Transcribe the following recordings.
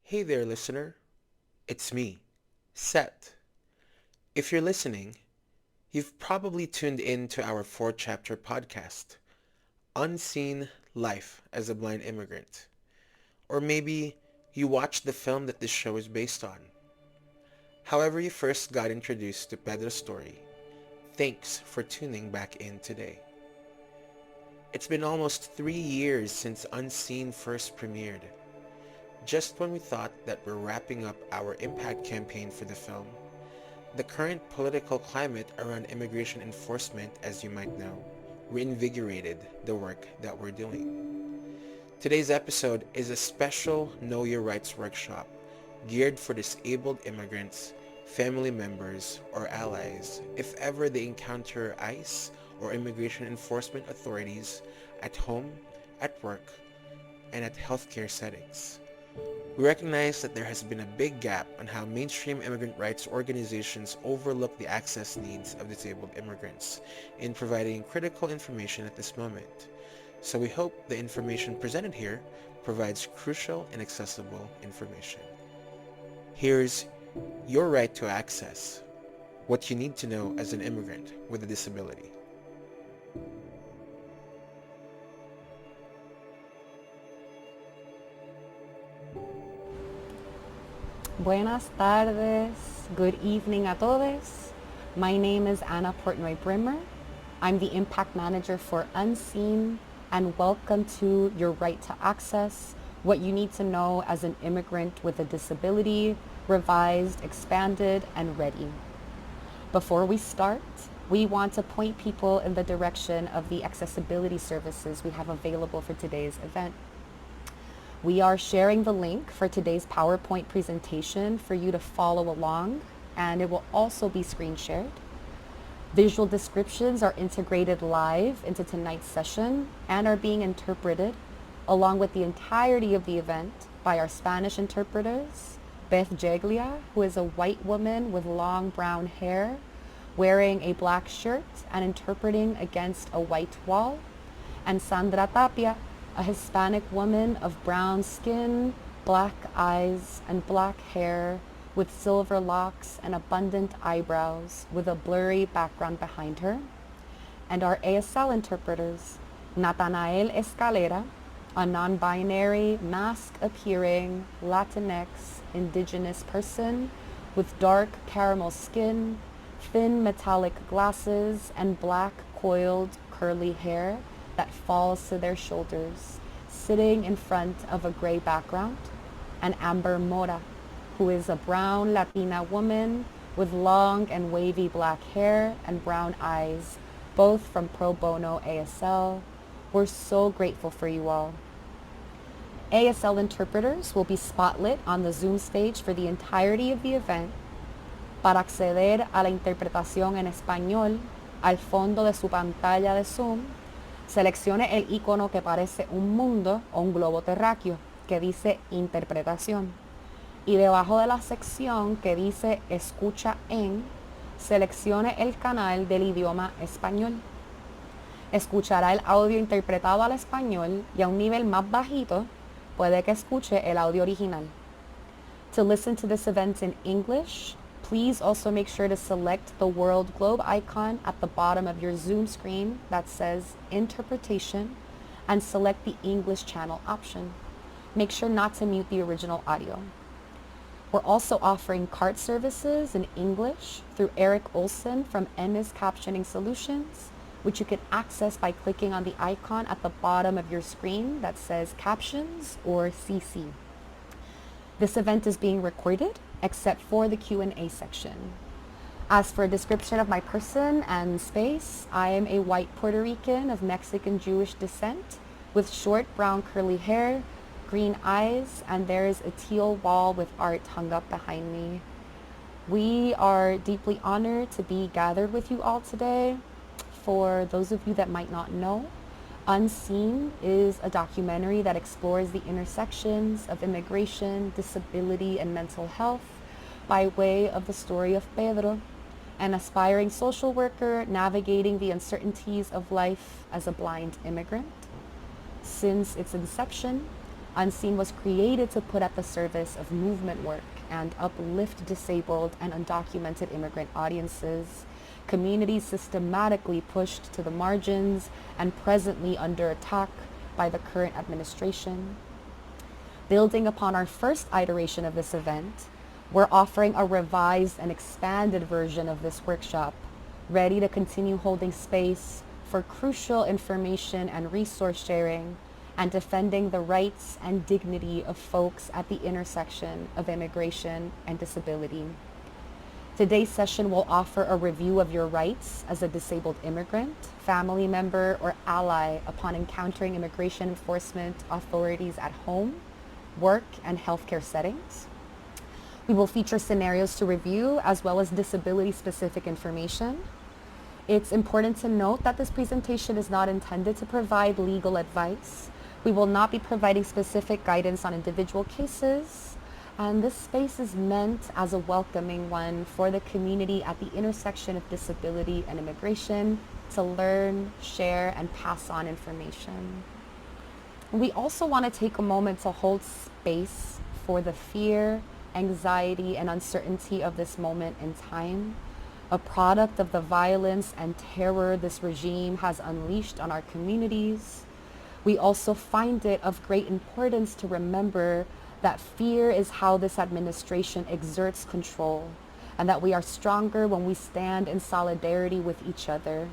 Hey there, listener. It's me, Seth. If you're listening, you've probably tuned in to our fourth chapter podcast, Unseen Life as a Blind Immigrant. Or maybe you watched the film that this show is based on. However you first got introduced to Pedro's story, thanks for tuning back in today. It's been almost 3 years since Unseen first premiered. Just when we thought that we're wrapping up our impact campaign for the film, the current political climate around immigration enforcement, as you might know, reinvigorated the work that we're doing. Today's episode is a special Know Your Rights workshop geared for disabled immigrants, family members, or allies if ever they encounter ICE or immigration enforcement authorities at home, at work, and at healthcare settings. We recognize that there has been a big gap on how mainstream immigrant rights organizations overlook the access needs of disabled immigrants in providing critical information at this moment. So we hope the information presented here provides crucial and accessible information. Here's your right to access, what you need to know as an immigrant with a disability. Buenas tardes, good evening a todos. My name is Anna Portnoy Brimmer. I'm the Impact Manager for Unseen, and welcome to Your Right to Access, what you need to know as an immigrant with a disability, revised, expanded, and ready. Before we start, we want to point people in the direction of the accessibility services we have available for today's event. We are sharing the link for today's PowerPoint presentation for you to follow along, and it will also be screen shared. Visual descriptions are integrated live into tonight's session and are being interpreted along with the entirety of the event by our Spanish interpreters, Beth Jeglia, who is a white woman with long brown hair, wearing a black shirt and interpreting against a white wall, and Sandra Tapia, a Hispanic woman of brown skin, black eyes, and black hair with silver locks and abundant eyebrows with a blurry background behind her. And our ASL interpreters, Nathanael Escalera, a non-binary, mask-appearing Latinx indigenous person with dark caramel skin, thin metallic glasses, and black coiled curly hair that falls to their shoulders, sitting in front of a gray background, and Amber Mora, who is a brown Latina woman with long and wavy black hair and brown eyes, both from Pro Bono ASL. We're so grateful for you all. ASL interpreters will be spotlit on the Zoom stage for the entirety of the event. Para acceder a la interpretación en español, al fondo de su pantalla de Zoom, seleccione el icono que parece un mundo o un globo terráqueo que dice Interpretación. Y debajo de la sección que dice Escucha en, seleccione el canal del idioma español. Escuchará el audio interpretado al español y a un nivel más bajito puede que escuche el audio original. To listen to this event in English, please also make sure to select the world globe icon at the bottom of your Zoom screen that says Interpretation and select the English channel option. Make sure not to mute the original audio. We're also offering cart services in English through Eric Olson from Emma's Captioning Solutions, which you can access by clicking on the icon at the bottom of your screen that says Captions or CC. This event is being recorded except for the Q&A section. As for a description of my person and space, I am a white Puerto Rican of Mexican Jewish descent with short brown curly hair, green eyes, and there is a teal wall with art hung up behind me. We are deeply honored to be gathered with you all today. For those of you that might not know, Unseen is a documentary that explores the intersections of immigration, disability, and mental health by way of the story of Pedro, an aspiring social worker navigating the uncertainties of life as a blind immigrant. Since its inception, Unseen was created to put at the service of movement work and uplift disabled and undocumented immigrant audiences, communities systematically pushed to the margins and presently under attack by the current administration. Building upon our first iteration of this event, we're offering a revised and expanded version of this workshop, ready to continue holding space for crucial information and resource sharing and defending the rights and dignity of folks at the intersection of immigration and disability. Today's session will offer a review of your rights as a disabled immigrant, family member, or ally upon encountering immigration enforcement authorities at home, work, and healthcare settings. We will feature scenarios to review as well as disability-specific information. It's important to note that this presentation is not intended to provide legal advice. We will not be providing specific guidance on individual cases, and this space is meant as a welcoming one for the community at the intersection of disability and immigration to learn, share, and pass on information. We also want to take a moment to hold space for the fear, anxiety, and uncertainty of this moment in time, a product of the violence and terror this regime has unleashed on our communities. We also find it of great importance to remember that fear is how this administration exerts control, and that we are stronger when we stand in solidarity with each other.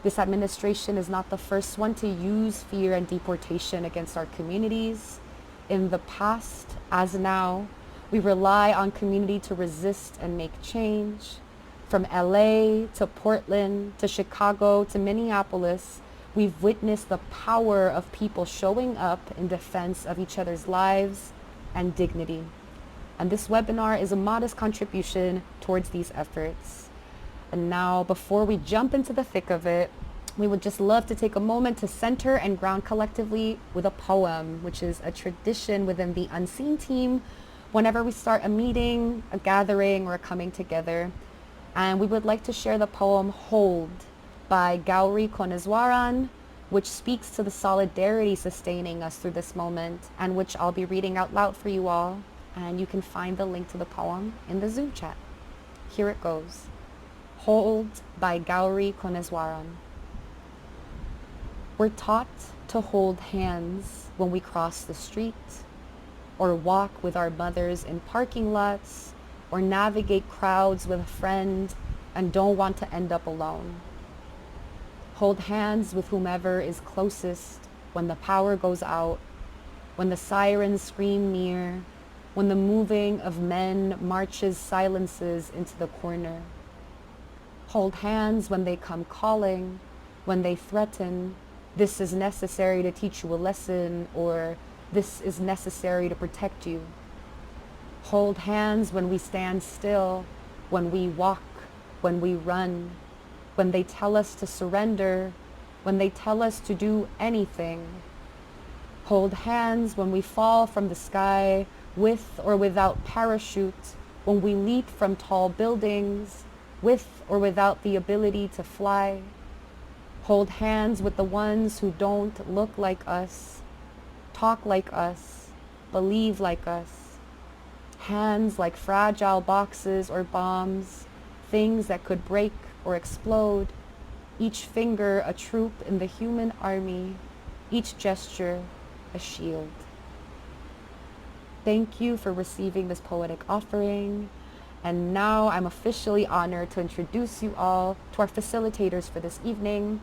This administration is not the first one to use fear and deportation against our communities. In the past, as now, we rely on community to resist and make change. From LA to Portland to Chicago to Minneapolis, we've witnessed the power of people showing up in defense of each other's lives and dignity. And this webinar is a modest contribution towards these efforts. And now, before we jump into the thick of it, we would just love to take a moment to center and ground collectively with a poem, which is a tradition within the Unseen team whenever we start a meeting, a gathering, or a coming together. And we would like to share the poem Hold by Gauri Koneswaran, which speaks to the solidarity sustaining us through this moment, and which I'll be reading out loud for you all. And you can find the link to the poem in the Zoom chat. Here it goes. Hold by Gauri Koneswaran. We're taught to hold hands when we cross the street, or walk with our mothers in parking lots, or navigate crowds with a friend and don't want to end up alone. Hold hands with whomever is closest when the power goes out, when the sirens scream near, when the moving of men marches silences into the corner. Hold hands when they come calling, when they threaten, this is necessary to teach you a lesson, or this is necessary to protect you. Hold hands when we stand still, when we walk, when we run, when they tell us to surrender, when they tell us to do anything. Hold hands when we fall from the sky with or without parachute, when we leap from tall buildings with or without the ability to fly. Hold hands with the ones who don't look like us, talk like us, believe like us. Hands like fragile boxes or bombs, things that could break or explode. Each finger a troop in the human army, each gesture a shield. Thank you for receiving this poetic offering. And now I'm officially honored to introduce you all to our facilitators for this evening,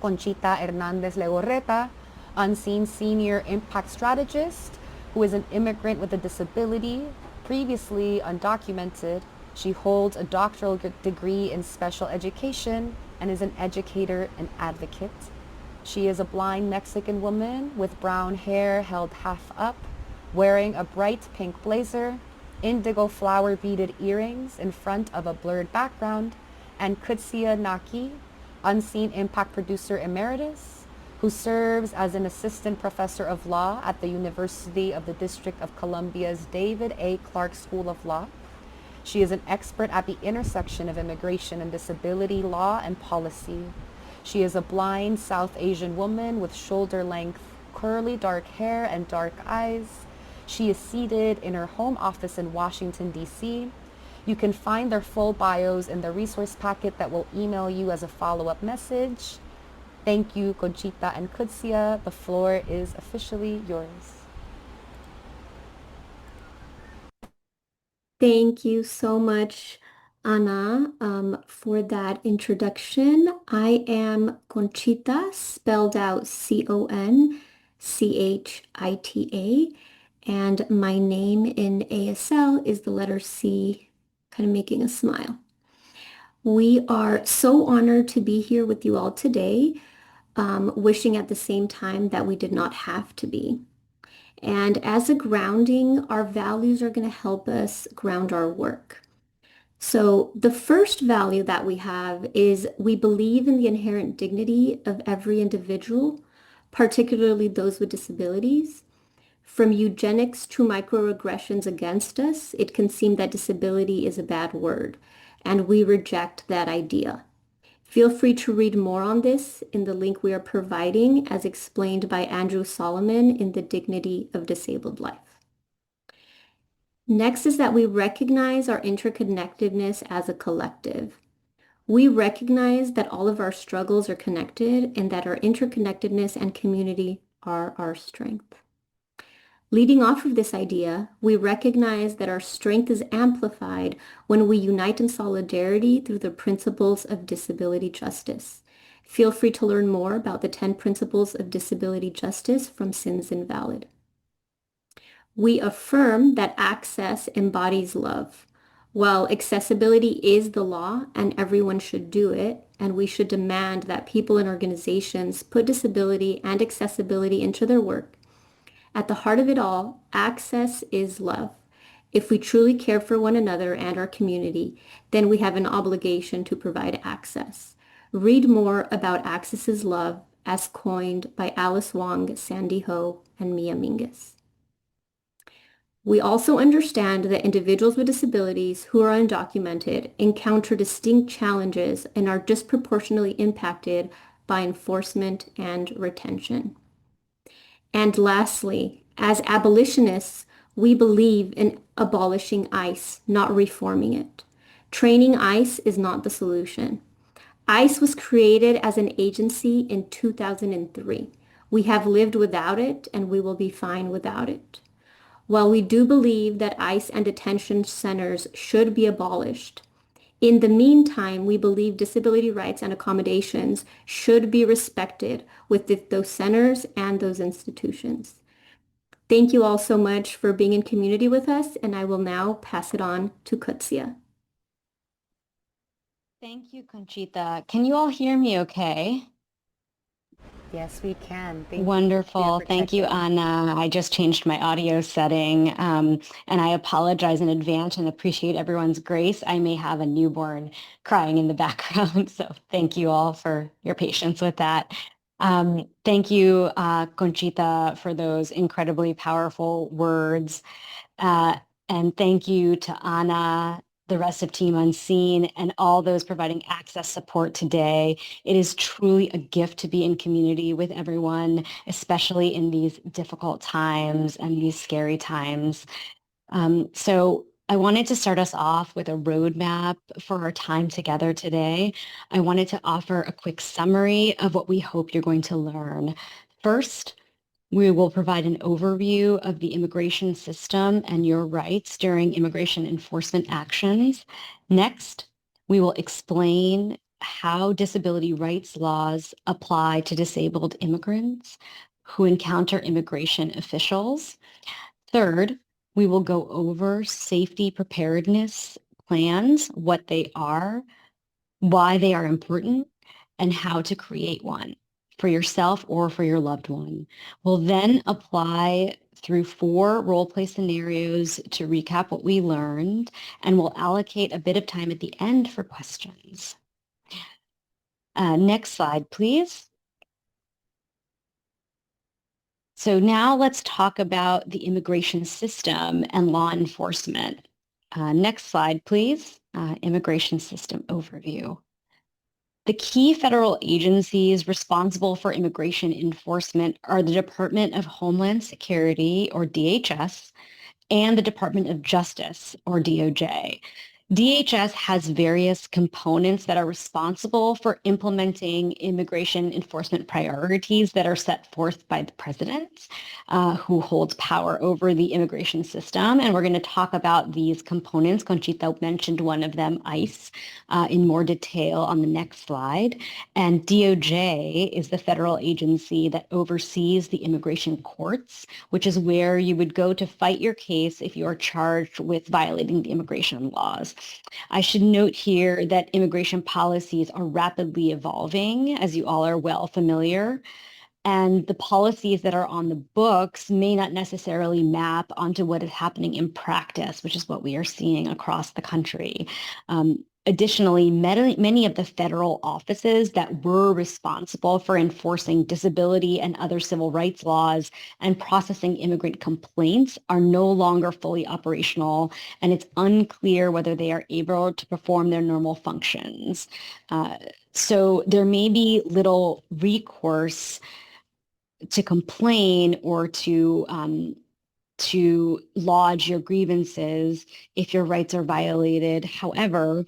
Conchita Hernandez Legorreta, Unseen Senior Impact Strategist, who is an immigrant with a disability, previously undocumented. She holds a doctoral degree in special education and is an educator and advocate. She is a blind Mexican woman with brown hair held half up, wearing a bright pink blazer, indigo flower beaded earrings in front of a blurred background, and Kutsia Naki, Unseen Impact Producer Emeritus, who serves as an assistant professor of law at the University of the District of Columbia's David A. Clark School of Law. She is an expert at the intersection of immigration and disability law and policy. She is a blind South Asian woman with shoulder-length curly dark hair and dark eyes. She is seated in her home office in Washington, D.C. You can find their full bios in the resource packet that will email you as a follow-up message. Thank you, Conchita and Kutsia. The floor is officially yours. Thank you so much, Ana, for that introduction. I am Conchita, spelled out Conchita, and my name in ASL is the letter C, kind of making a smile. We are so honored to be here with you all today, wishing at the same time that we did not have to be. And as a grounding, our values are going to help us ground our work. So the first value that we have is we believe in the inherent dignity of every individual, particularly those with disabilities. From eugenics to microaggressions against us, it can seem that disability is a bad word, and we reject that idea. Feel free to read more on this in the link we are providing, as explained by Andrew Solomon in The Dignity of Disabled Life. Next is that we recognize our interconnectedness as a collective. We recognize that all of our struggles are connected and that our interconnectedness and community are our strength. Leading off of this idea, we recognize that our strength is amplified when we unite in solidarity through the principles of disability justice. Feel free to learn more about the 10 principles of disability justice from Sins Invalid. We affirm that access embodies love. While accessibility is the law and everyone should do it, and we should demand that people and organizations put disability and accessibility into their work, at the heart of it all, access is love. If we truly care for one another and our community, then we have an obligation to provide access. Read more about Access is Love as coined by Alice Wong, Sandy Ho, and Mia Mingus. We also understand that individuals with disabilities who are undocumented encounter distinct challenges and are disproportionately impacted by enforcement and retention. And lastly, as abolitionists, we believe in abolishing ICE, not reforming it. Training ICE is not the solution. ICE was created as an agency in 2003. We have lived without it, and we will be fine without it. While we do believe that ICE and detention centers should be abolished, in the meantime, we believe disability rights and accommodations should be respected with those centers and those institutions. Thank you all so much for being in community with us, and I will now pass it on to Kutsia. Thank you, Conchita. Can you all hear me okay? Yes, we can. Thank Wonderful. you for Thank you, checking. Anna. I just changed my audio setting, and I apologize in advance and appreciate everyone's grace. I may have a newborn crying in the background, so thank you all for your patience with that. Thank you, Conchita, for those incredibly powerful words. Uh, and thank you to Anna, the rest of Team Unseen, and all those providing access support today. It is truly a gift to be in community with everyone, especially in these difficult times and these scary times. So I wanted to start us off with a roadmap for our time together today. I wanted to offer a quick summary of what we hope you're going to learn. First, we will provide an overview of the immigration system and your rights during immigration enforcement actions. Next, we will explain how disability rights laws apply to disabled immigrants who encounter immigration officials. Third, we will go over safety preparedness plans, what they are, why they are important, and how to create one for yourself or for your loved one. We'll then apply through 4 role play scenarios to recap what we learned, and we'll allocate a bit of time at the end for questions. Next slide, please. So now let's talk about the immigration system and law enforcement. Next slide, please. Immigration system overview. The key federal agencies responsible for immigration enforcement are the Department of Homeland Security, or DHS, and the Department of Justice, or DOJ. DHS has various components that are responsible for implementing immigration enforcement priorities that are set forth by the president, who holds power over the immigration system. And we're going to talk about these components. Conchita mentioned one of them, ICE, in more detail on the next slide. And DOJ is the federal agency that oversees the immigration courts, which is where you would go to fight your case if you are charged with violating the immigration laws. I should note here that immigration policies are rapidly evolving, as you all are well familiar, and the policies that are on the books may not necessarily map onto what is happening in practice, which is what we are seeing across the country. Additionally, many of the federal offices that were responsible for enforcing disability and other civil rights laws and processing immigrant complaints are no longer fully operational, and it's unclear whether they are able to perform their normal functions. So there may be little recourse to complain or to lodge your grievances if your rights are violated. However,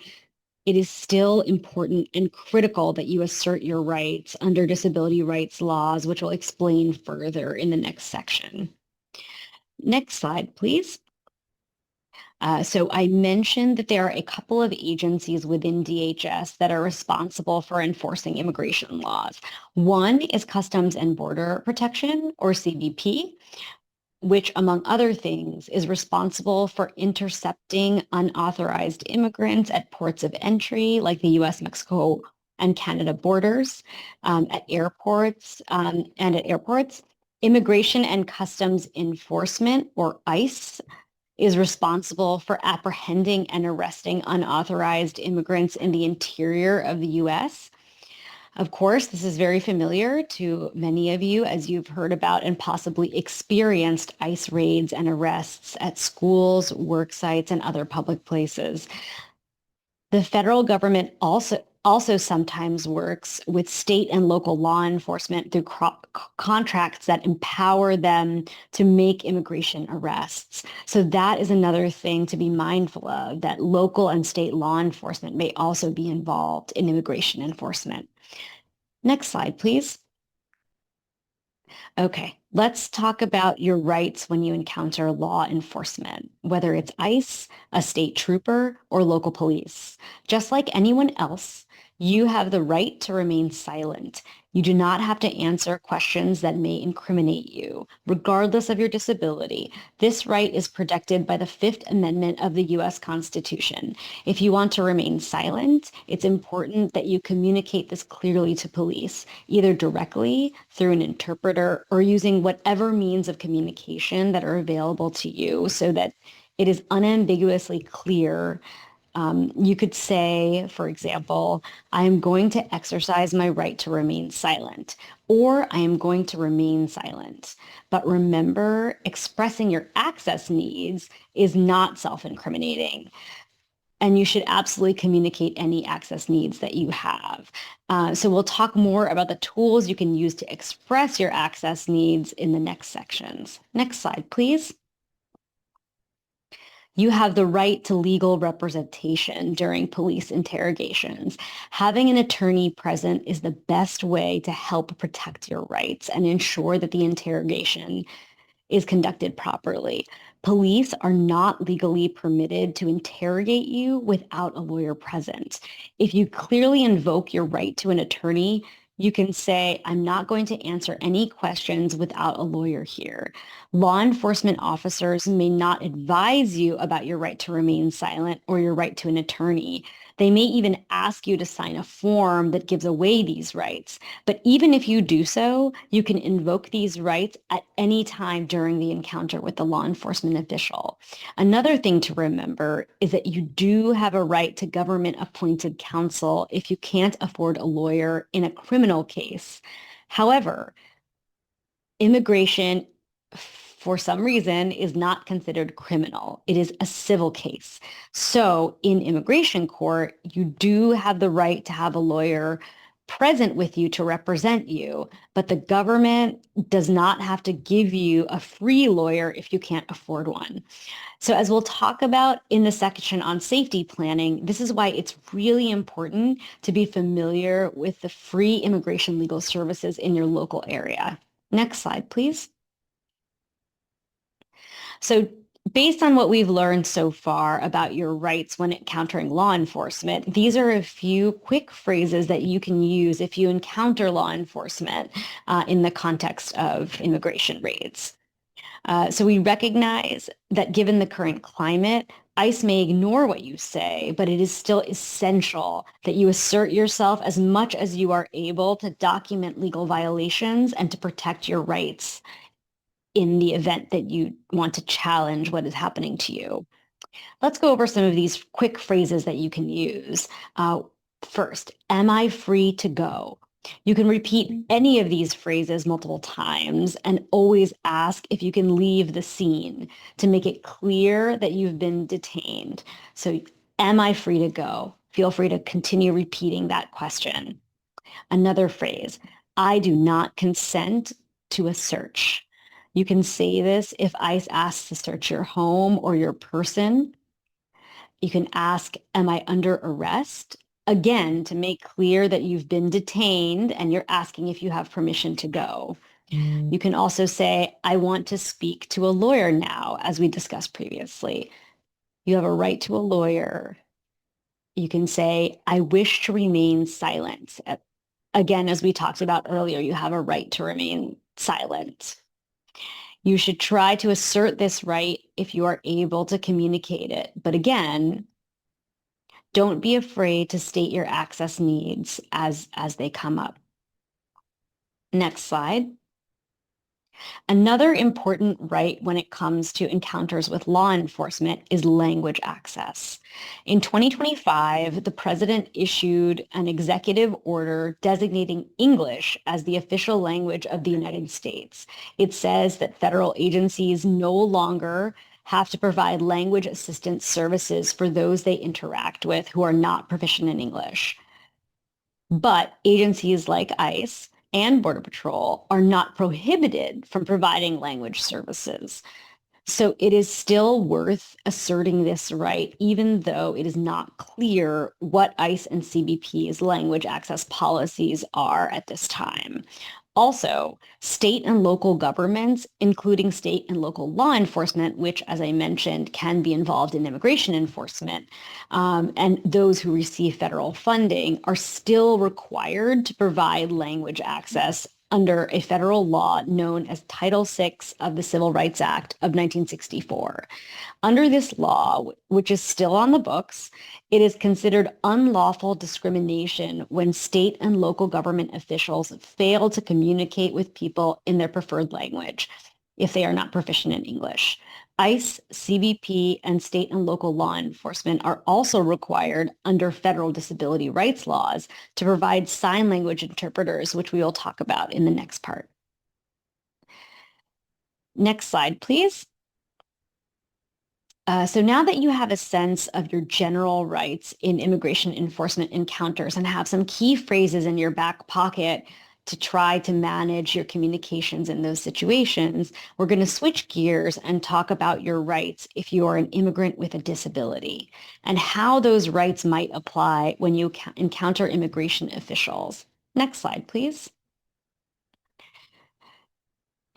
it is still important and critical that you assert your rights under disability rights laws, which we'll explain further in the next section. Next slide, please. So I mentioned that there are a couple of agencies within DHS that are responsible for enforcing immigration laws. One is Customs and Border Protection, or CBP, which, among other things, is responsible for intercepting unauthorized immigrants at ports of entry, like the U.S., Mexico, and Canada borders, at airports, and at airports. Immigration and Customs Enforcement, or ICE, is responsible for apprehending and arresting unauthorized immigrants in the interior of the U.S. Of course, this is very familiar to many of you, as you've heard about and possibly experienced ICE raids and arrests at schools, work sites, and other public places. The federal government also sometimes works with state and local law enforcement through contracts that empower them to make immigration arrests. So that is another thing to be mindful of, that local and state law enforcement may also be involved in immigration enforcement. Next slide, please. Okay, let's talk about your rights when you encounter law enforcement, whether it's ICE, a state trooper, or local police. Just like anyone else, you have the right to remain silent. You do not have to answer questions that may incriminate you, regardless of your disability. This right is protected by the Fifth Amendment of the U.S. Constitution. If you want to remain silent, it's important that you communicate this clearly to police, either directly, through an interpreter, or using whatever means of communication that are available to you so that it is unambiguously clear. You could say, for example, I am going to exercise my right to remain silent, or I am going to remain silent. But remember, expressing your access needs is not self-incriminating. And you should absolutely communicate any access needs that you have. So we'll talk more about the tools you can use to express your access needs in the next sections. Next slide, please. You have the right to legal representation during police interrogations. Having an attorney present is the best way to help protect your rights and ensure that the interrogation is conducted properly. Police are not legally permitted to interrogate you without a lawyer present. If you clearly invoke your right to an attorney, you can say, I'm not going to answer any questions without a lawyer here. Law enforcement officers may not advise you about your right to remain silent or your right to an attorney. They may even ask you to sign a form that gives away these rights. But even if you do so, you can invoke these rights at any time during the encounter with the law enforcement official. Another thing to remember is that you do have a right to government-appointed counsel if you can't afford a lawyer in a criminal case. However, immigration for some reason, is not considered criminal. It is a civil case. So in immigration court, you do have the right to have a lawyer present with you to represent you, but the government does not have to give you a free lawyer if you can't afford one. So as we'll talk about in the section on safety planning, this is why it's really important to be familiar with the free immigration legal services in your local area. Next slide, please. So based on what we've learned so far about your rights when encountering law enforcement, these are a few quick phrases that you can use if you encounter law enforcement in the context of immigration raids. So we recognize that given the current climate, ICE may ignore what you say, but it is still essential that you assert yourself as much as you are able to document legal violations and to protect your rights in the event that you want to challenge what is happening to you. Let's go over some of these quick phrases that you can use. First, am I free to go? You can repeat any of these phrases multiple times and always ask if you can leave the scene to make it clear that you've been detained. So, am I free to go? Feel free to continue repeating that question. Another phrase, I do not consent to a search. You can say this if ICE asks to search your home or your person. You can ask, am I under arrest? Again, to make clear that you've been detained and you're asking if you have permission to go. You can also say, I want to speak to a lawyer now, as we discussed previously. You have a right to a lawyer. You can say, I wish to remain silent. Again, as we talked about earlier, you have a right to remain silent. You should try to assert this right if you are able to communicate it. But again, don't be afraid to state your access needs as they come up. Next slide. Another important right when it comes to encounters with law enforcement is language access. In 2025, the president issued an executive order designating English as the official language of the United States. It says that federal agencies no longer have to provide language assistance services for those they interact with who are not proficient in English. But agencies like ICE and Border Patrol are not prohibited from providing language services. So it is still worth asserting this right, even though it is not clear what ICE and CBP's language access policies are at this time. Also, state and local governments, including state and local law enforcement, which, as I mentioned, can be involved in immigration enforcement, and those who receive federal funding are still required to provide language access under a federal law known as Title VI of the Civil Rights Act of 1964. Under this law, which is still on the books, it is considered unlawful discrimination when state and local government officials fail to communicate with people in their preferred language if they are not proficient in English. ICE, CBP, and state and local law enforcement are also required under federal disability rights laws to provide sign language interpreters, which we will talk about in the next part. Next slide, please. So now that you have a sense of your general rights in immigration enforcement encounters and have some key phrases in your back pocket to try to manage your communications in those situations, we're going to switch gears and talk about your rights if you are an immigrant with a disability and how those rights might apply when you encounter immigration officials. Next slide, please.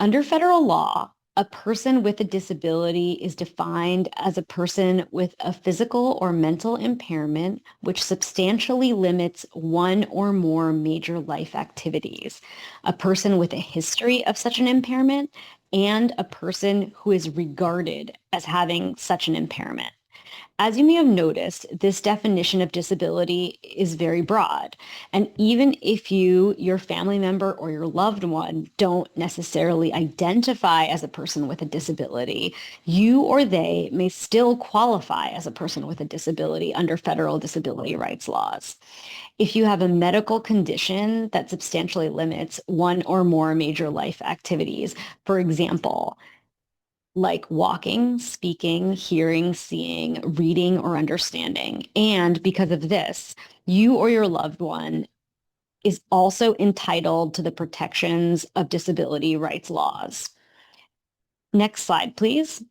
Under federal law, a person with a disability is defined as a person with a physical or mental impairment which substantially limits one or more major life activities, a person with a history of such an impairment, and a person who is regarded as having such an impairment. As you may have noticed, this definition of disability is very broad. And even if you, your family member, or your loved one don't necessarily identify as a person with a disability, you or they may still qualify as a person with a disability under federal disability rights laws. If you have a medical condition that substantially limits one or more major life activities, for example, like walking, speaking, hearing, seeing, reading, or understanding. And because of this, you or your loved one is also entitled to the protections of disability rights laws. Next slide, please.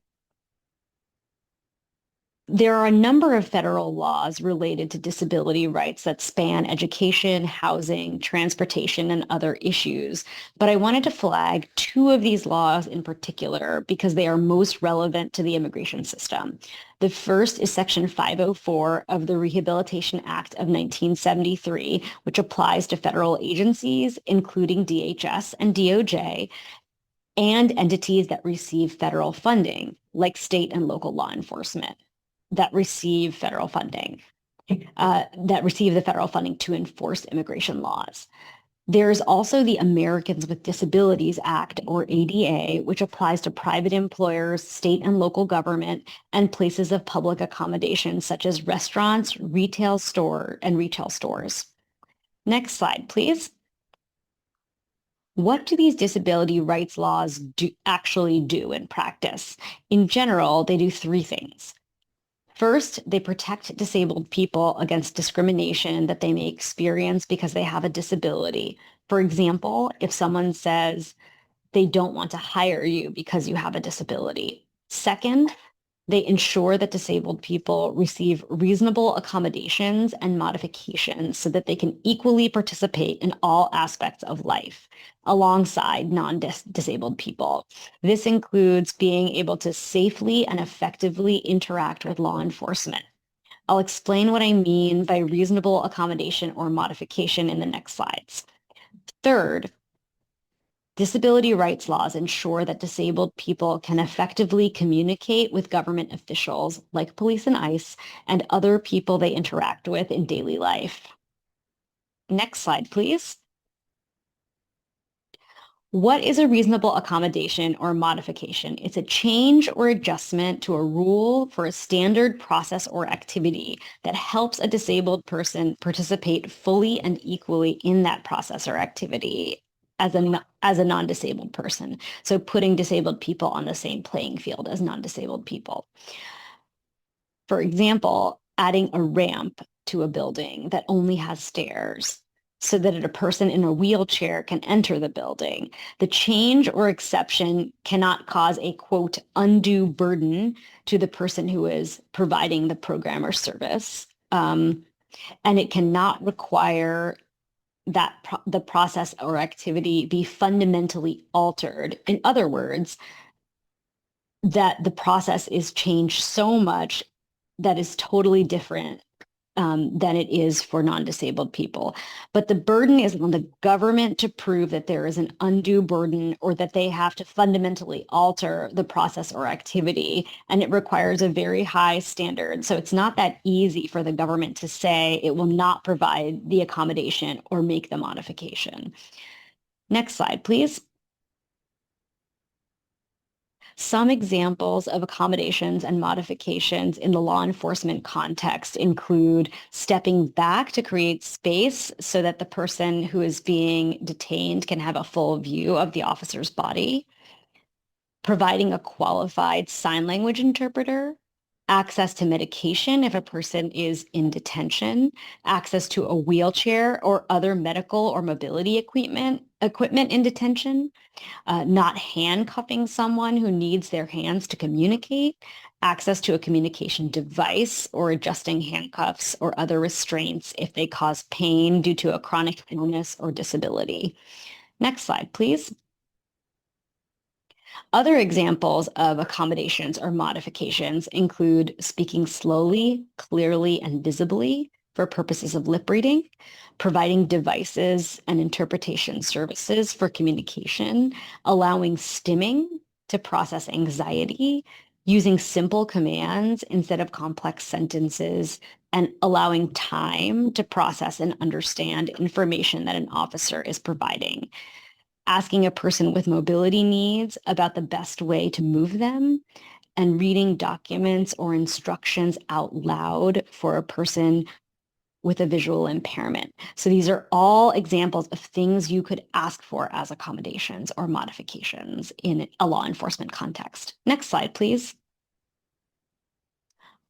There are a number of federal laws related to disability rights that span education, housing, transportation, and other issues. But I wanted to flag two of these laws in particular because they are most relevant to the immigration system. The first is Section 504 of the Rehabilitation Act of 1973, which applies to federal agencies, including DHS and DOJ, and entities that receive federal funding, like state and local law enforcement that receive federal funding, that receive the federal funding to enforce immigration laws. There's also the Americans with Disabilities Act, or ADA, which applies to private employers, state and local government, and places of public accommodation, such as restaurants, retail stores. Next slide, please. What do these disability rights laws actually do in practice? In general, they do three things. First, they protect disabled people against discrimination that they may experience because they have a disability. For example, if someone says they don't want to hire you because you have a disability. Second, they ensure that disabled people receive reasonable accommodations and modifications so that they can equally participate in all aspects of life alongside non-disabled people. This includes being able to safely and effectively interact with law enforcement. I'll explain what I mean by reasonable accommodation or modification in the next slides. Third, disability rights laws ensure that disabled people can effectively communicate with government officials like police and ICE and other people they interact with in daily life. Next slide, please. What is a reasonable accommodation or modification? It's a change or adjustment to a rule for a standard process or activity that helps a disabled person participate fully and equally in that process or activity as a non-disabled person. So putting disabled people on the same playing field as non-disabled people. For example, adding a ramp to a building that only has stairs so that a person in a wheelchair can enter the building. The change or exception cannot cause a, quote, undue burden to the person who is providing the program or service. And it cannot require that the process or activity be fundamentally altered. In other words, that the process is changed so much that is totally different than it is for non-disabled people. But the burden is on the government to prove that there is an undue burden or that they have to fundamentally alter the process or activity. And it requires a very high standard. So it's not that easy for the government to say it will not provide the accommodation or make the modification. Next slide, please. Some examples of accommodations and modifications in the law enforcement context include stepping back to create space so that the person who is being detained can have a full view of the officer's body, providing a qualified sign language interpreter, access to medication if a person is in detention, access to a wheelchair or other medical or mobility equipment in detention, not handcuffing someone who needs their hands to communicate, access to a communication device or adjusting handcuffs or other restraints if they cause pain due to a chronic illness or disability. Next slide, please. Other examples of accommodations or modifications include speaking slowly, clearly, and visibly for purposes of lip reading, providing devices and interpretation services for communication, allowing stimming to process anxiety, using simple commands instead of complex sentences, and allowing time to process and understand information that an officer is providing. Asking a person with mobility needs about the best way to move them, and reading documents or instructions out loud for a person with a visual impairment. So these are all examples of things you could ask for as accommodations or modifications in a law enforcement context. Next slide, please.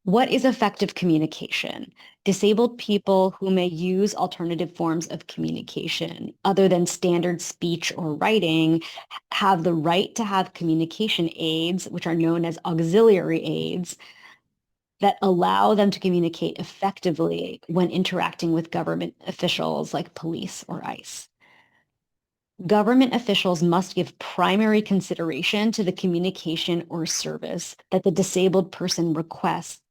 What is effective communication? Disabled people who may use alternative forms of communication other than standard speech or writing have the right to have communication aids, which are known as auxiliary aids, that allow them to communicate effectively when interacting with government officials like police or ICE. Government officials must give primary consideration to the communication or service that the disabled person requests.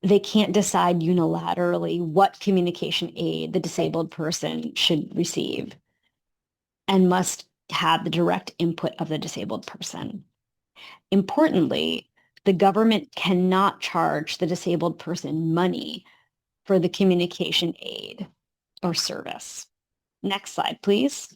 They can't decide unilaterally what communication aid the disabled person should receive and must have the direct input of the disabled person. Importantly, the government cannot charge the disabled person money for the communication aid or service. Next slide, please.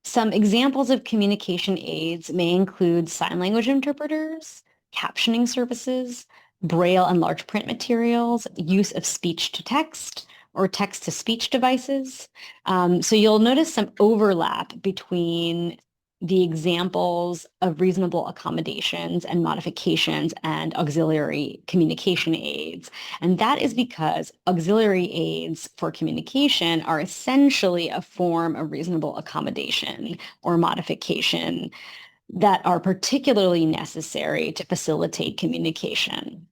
Some examples of communication aids may include sign language interpreters, captioning services, braille and large print materials, use of speech to text or text to speech devices. So you'll notice some overlap between the examples of reasonable accommodations and modifications and auxiliary communication aids. And that is because auxiliary aids for communication are essentially a form of reasonable accommodation or modification that are particularly necessary to facilitate communication.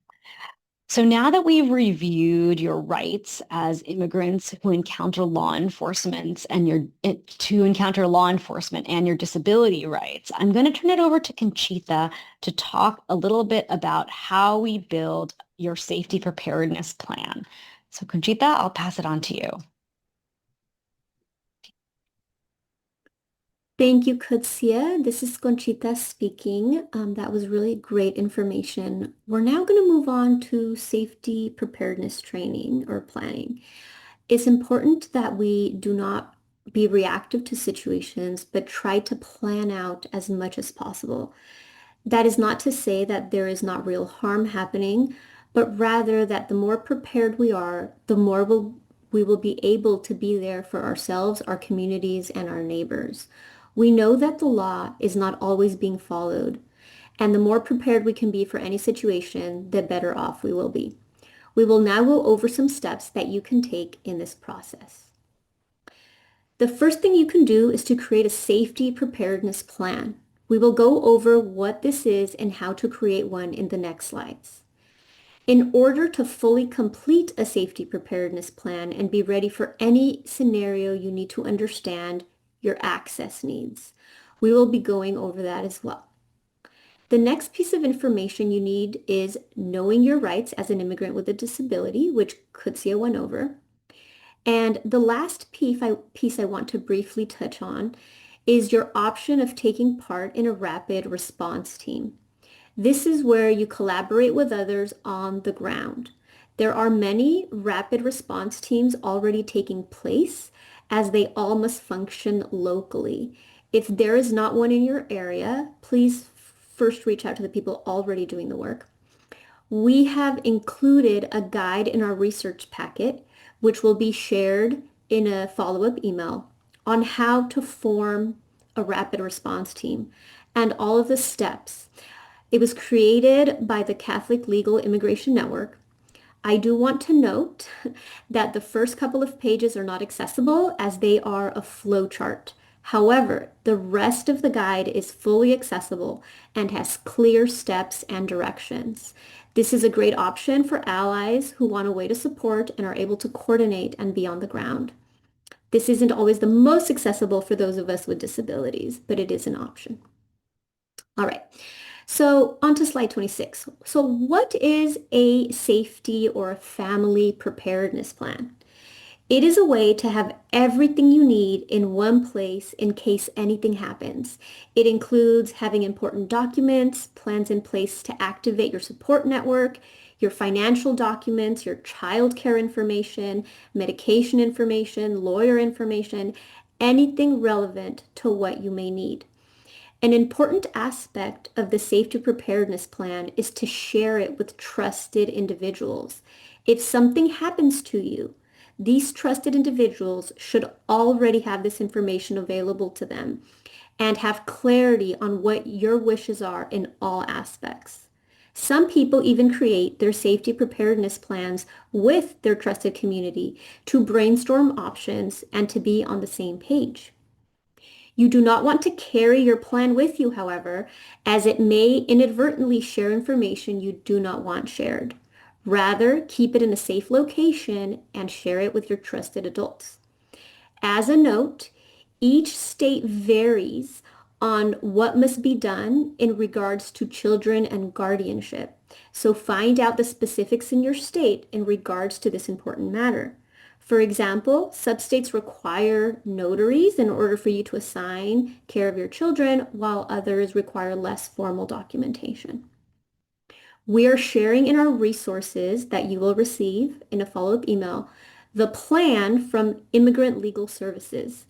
So now that we've reviewed your rights as immigrants who encounter law enforcement and your disability rights, I'm going to turn it over to Conchita to talk a little bit about how we build your safety preparedness plan. So Conchita, I'll pass it on to you. Thank you, Kutsia. This is Conchita speaking. That was really great information. We're now going to move on to safety preparedness training or planning. It's important that we do not be reactive to situations, but try to plan out as much as possible. That is not to say that there is not real harm happening, but rather that the more prepared we are, the more we will be able to be there for ourselves, our communities, and our neighbors. We know that the law is not always being followed, and the more prepared we can be for any situation, the better off we will be. We will now go over some steps that you can take in this process. The first thing you can do is to create a safety preparedness plan. We will go over what this is and how to create one in the next slides. In order to fully complete a safety preparedness plan and be ready for any scenario, you need to understand your access needs. We will be going over that as well. The next piece of information you need is knowing your rights as an immigrant with a disability, which Kutsia went over. And the last piece I want to briefly touch on is your option of taking part in a rapid response team. This is where you collaborate with others on the ground. There are many rapid response teams already taking place as they all must function locally. If there is not one in your area, please first reach out to the people already doing the work. We have included a guide in our research packet, which will be shared in a follow-up email on how to form a rapid response team and all of the steps. It was created by the Catholic Legal Immigration Network. I do want to note that the first couple of pages are not accessible as they are a flow chart. However, the rest of the guide is fully accessible and has clear steps and directions. This is a great option for allies who want a way to support and are able to coordinate and be on the ground. This isn't always the most accessible for those of us with disabilities, but it is an option. All right. So on to slide 26. So what is a safety or a family preparedness plan? It is a way to have everything you need in one place in case anything happens. It includes having important documents, plans in place to activate your support network, your financial documents, your childcare information, medication information, lawyer information, anything relevant to what you may need. An important aspect of the safety preparedness plan is to share it with trusted individuals. If something happens to you, these trusted individuals should already have this information available to them and have clarity on what your wishes are in all aspects. Some people even create their safety preparedness plans with their trusted community to brainstorm options and to be on the same page. You do not want to carry your plan with you, however, as it may inadvertently share information you do not want shared. Rather, keep it in a safe location and share it with your trusted adults. As a note, each state varies on what must be done in regards to children and guardianship. So find out the specifics in your state in regards to this important matter. For example, some states require notaries in order for you to assign care of your children, while others require less formal documentation. We are sharing in our resources that you will receive in a follow-up email the plan from Immigrant Legal Services.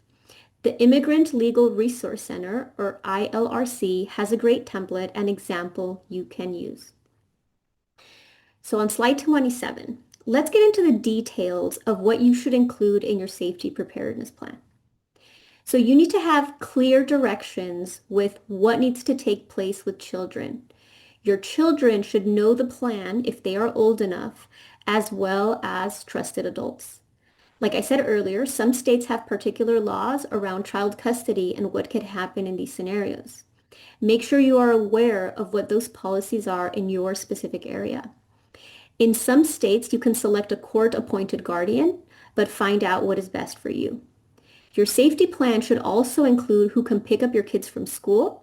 The Immigrant Legal Resource Center, or ILRC, has a great template and example you can use. So on slide 27, let's get into the details of what you should include in your safety preparedness plan. So you need to have clear directions with what needs to take place with children. Your children should know the plan if they are old enough, as well as trusted adults. Like I said earlier, some states have particular laws around child custody and what could happen in these scenarios. Make sure you are aware of what those policies are in your specific area. In some states, you can select a court-appointed guardian, but find out what is best for you. Your safety plan should also include who can pick up your kids from school,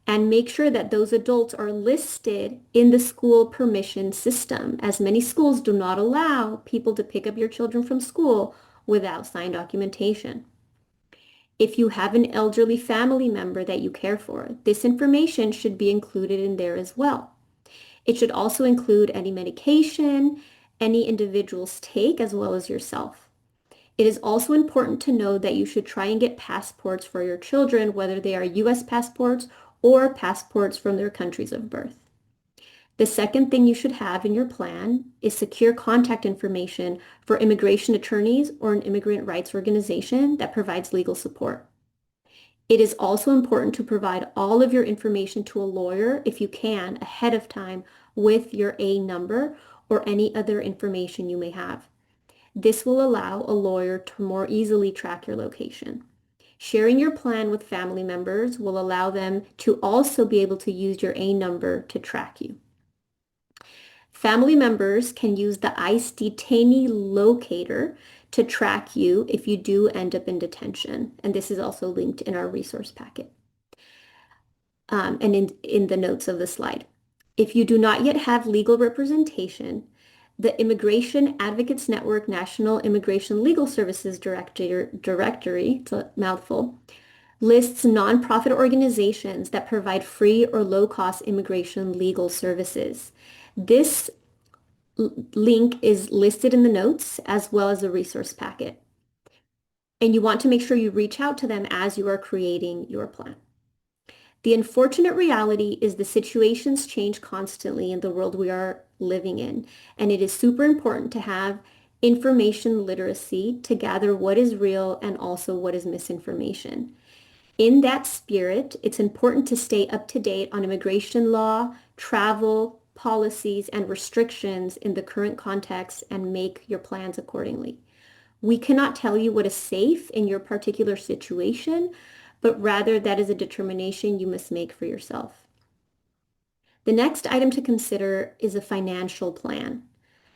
and make sure that those adults are listed in the school permission system, as many schools do not allow people to pick up your children from school without signed documentation. If you have an elderly family member that you care for, this information should be included in there as well. It should also include any medication any individuals take, as well as yourself. It is also important to know that you should try and get passports for your children, whether they are U.S. passports or passports from their countries of birth. The second thing you should have in your plan is secure contact information for immigration attorneys or an immigrant rights organization that provides legal support. It is also important to provide all of your information to a lawyer if you can ahead of time with your A number or any other information you may have. This will allow a lawyer to more easily track your location. Sharing your plan with family members will allow them to also be able to use your A number to track you. Family members can use the ICE detainee locator to track you if you do end up in detention. And this is also linked in our resource packet and in the notes of the slide. If you do not yet have legal representation, the Immigration Advocates Network National Immigration Legal Services Directory, it's a mouthful, lists nonprofit organizations that provide free or low-cost immigration legal services. This link is listed in the notes as well as the resource packet. And you want to make sure you reach out to them as you are creating your plan. The unfortunate reality is the situations change constantly in the world we are living in, and it is super important to have information literacy to gather what is real and also what is misinformation. In that spirit, it's important to stay up to date on immigration law, travel, policies, and restrictions in the current context and make your plans accordingly. We cannot tell you what is safe in your particular situation, but rather that is a determination you must make for yourself. The next item to consider is a financial plan.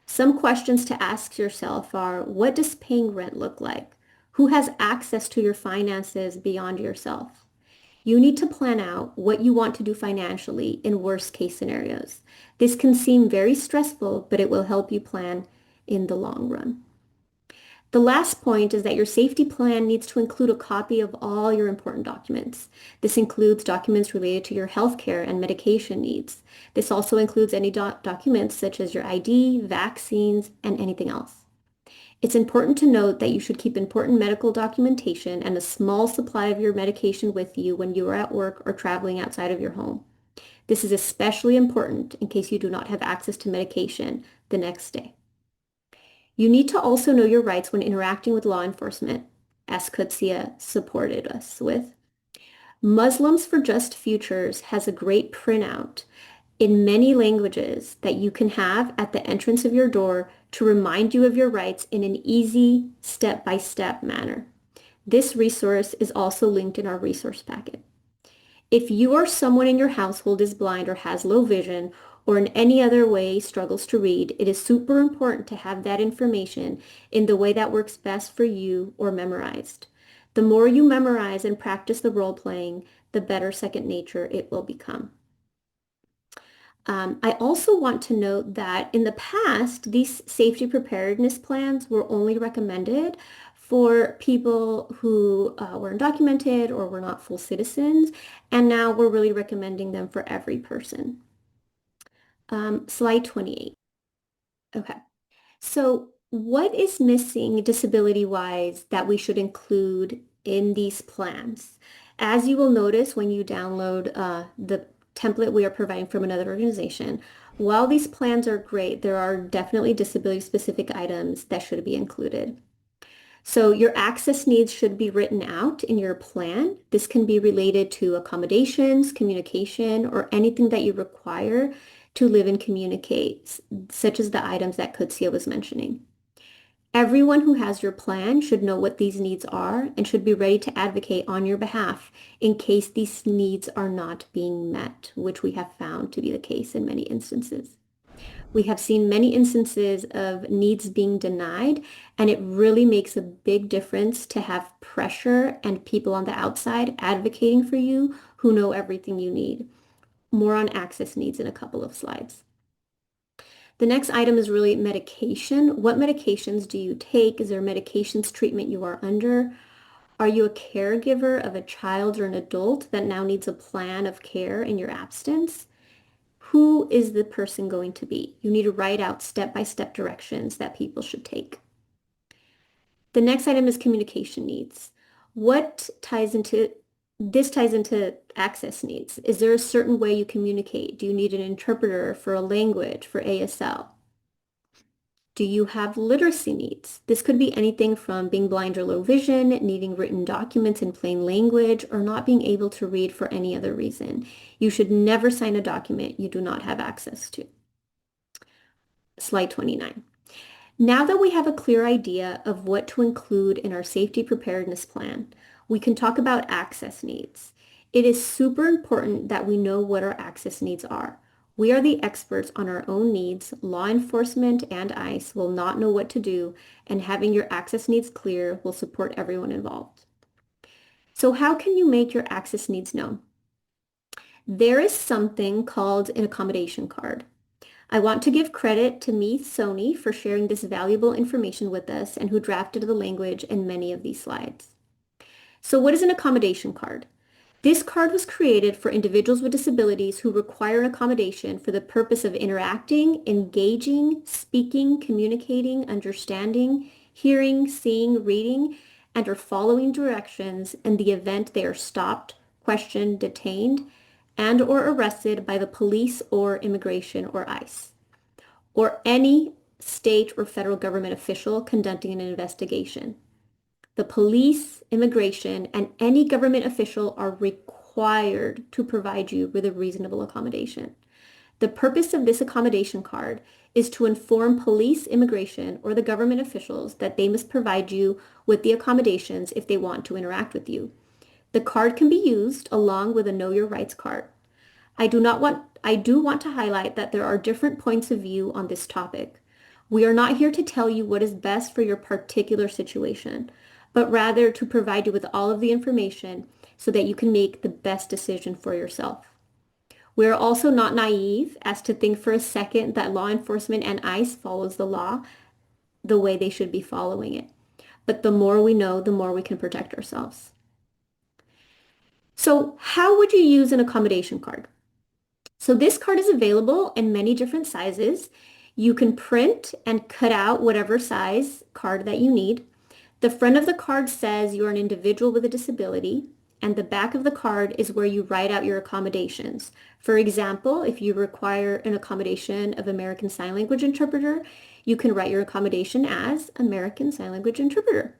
Some questions to ask yourself are, what does paying rent look like? Who has access to your finances beyond yourself? You need to plan out what you want to do financially in worst case scenarios. This can seem very stressful, but it will help you plan in the long run. The last point is that your safety plan needs to include a copy of all your important documents. This includes documents related to your healthcare and medication needs. This also includes any documents such as your ID, vaccines, and anything else. It's important to note that you should keep important medical documentation and a small supply of your medication with you when you are at work or traveling outside of your home. This is especially important in case you do not have access to medication the next day. You need to also know your rights when interacting with law enforcement, as Qudsiya supported us with. Muslims for Just Futures has a great printout in many languages that you can have at the entrance of your door to remind you of your rights in an easy, step-by-step manner. This resource is also linked in our resource packet. If you or someone in your household is blind or has low vision or in any other way struggles to read, it is super important to have that information in the way that works best for you or memorized. The more you memorize and practice the role playing, the better second nature it will become. I also want to note that in the past, these safety preparedness plans were only recommended for people who were undocumented or were not full citizens, and now we're really recommending them for every person. Slide 28. Okay. So what is missing disability-wise that we should include in these plans? As you will notice when you download the template we are providing from another organization, while these plans are great, there are definitely disability-specific items that should be included. So your access needs should be written out in your plan. This can be related to accommodations, communication, or anything that you require to live and communicate, such as the items that Qudsiya was mentioning. Everyone who has your plan should know what these needs are and should be ready to advocate on your behalf in case these needs are not being met, which we have found to be the case in many instances. We have seen many instances of needs being denied, and it really makes a big difference to have pressure and people on the outside advocating for you who know everything you need. More on access needs in a couple of slides. The next item is really medication. What medications do you take? Is there medications treatment you are under? Are you a caregiver of a child or an adult that now needs a plan of care in your absence? Who is the person going to be? You need to write out step-by-step directions that people should take. The next item is communication needs. This ties into access needs. Is there a certain way you communicate? Do you need an interpreter for a language, for ASL? Do you have literacy needs? This could be anything from being blind or low vision, needing written documents in plain language, or not being able to read for any other reason. You should never sign a document you do not have access to. Slide 29. Now that we have a clear idea of what to include in our safety preparedness plan, we can talk about access needs. It is super important that we know what our access needs are. We are the experts on our own needs. Law enforcement and ICE will not know what to do, and having your access needs clear will support everyone involved. So how can you make your access needs known? There is something called an accommodation card. I want to give credit to Meath Sony for sharing this valuable information with us and who drafted the language in many of these slides. So what is an accommodation card? This card was created for individuals with disabilities who require an accommodation for the purpose of interacting, engaging, speaking, communicating, understanding, hearing, seeing, reading, and are following directions in the event they are stopped, questioned, detained, and or arrested by the police or immigration or ICE, or any state or federal government official conducting an investigation. The police, immigration, and any government official are required to provide you with a reasonable accommodation. The purpose of this accommodation card is to inform police, immigration, or the government officials that they must provide you with the accommodations if they want to interact with you. The card can be used along with a Know Your Rights card. I do want to highlight that there are different points of view on this topic. We are not here to tell you what is best for your particular situation, but rather to provide you with all of the information so that you can make the best decision for yourself. We are also not naive as to think for a second that law enforcement and ICE follows the law the way they should be following it. But the more we know, the more we can protect ourselves. So how would you use an accommodation card? So this card is available in many different sizes. You can print and cut out whatever size card that you need. The front of the card says you're an individual with a disability, and the back of the card is where you write out your accommodations. For example, if you require an accommodation of American Sign Language interpreter, you can write your accommodation as American Sign Language interpreter.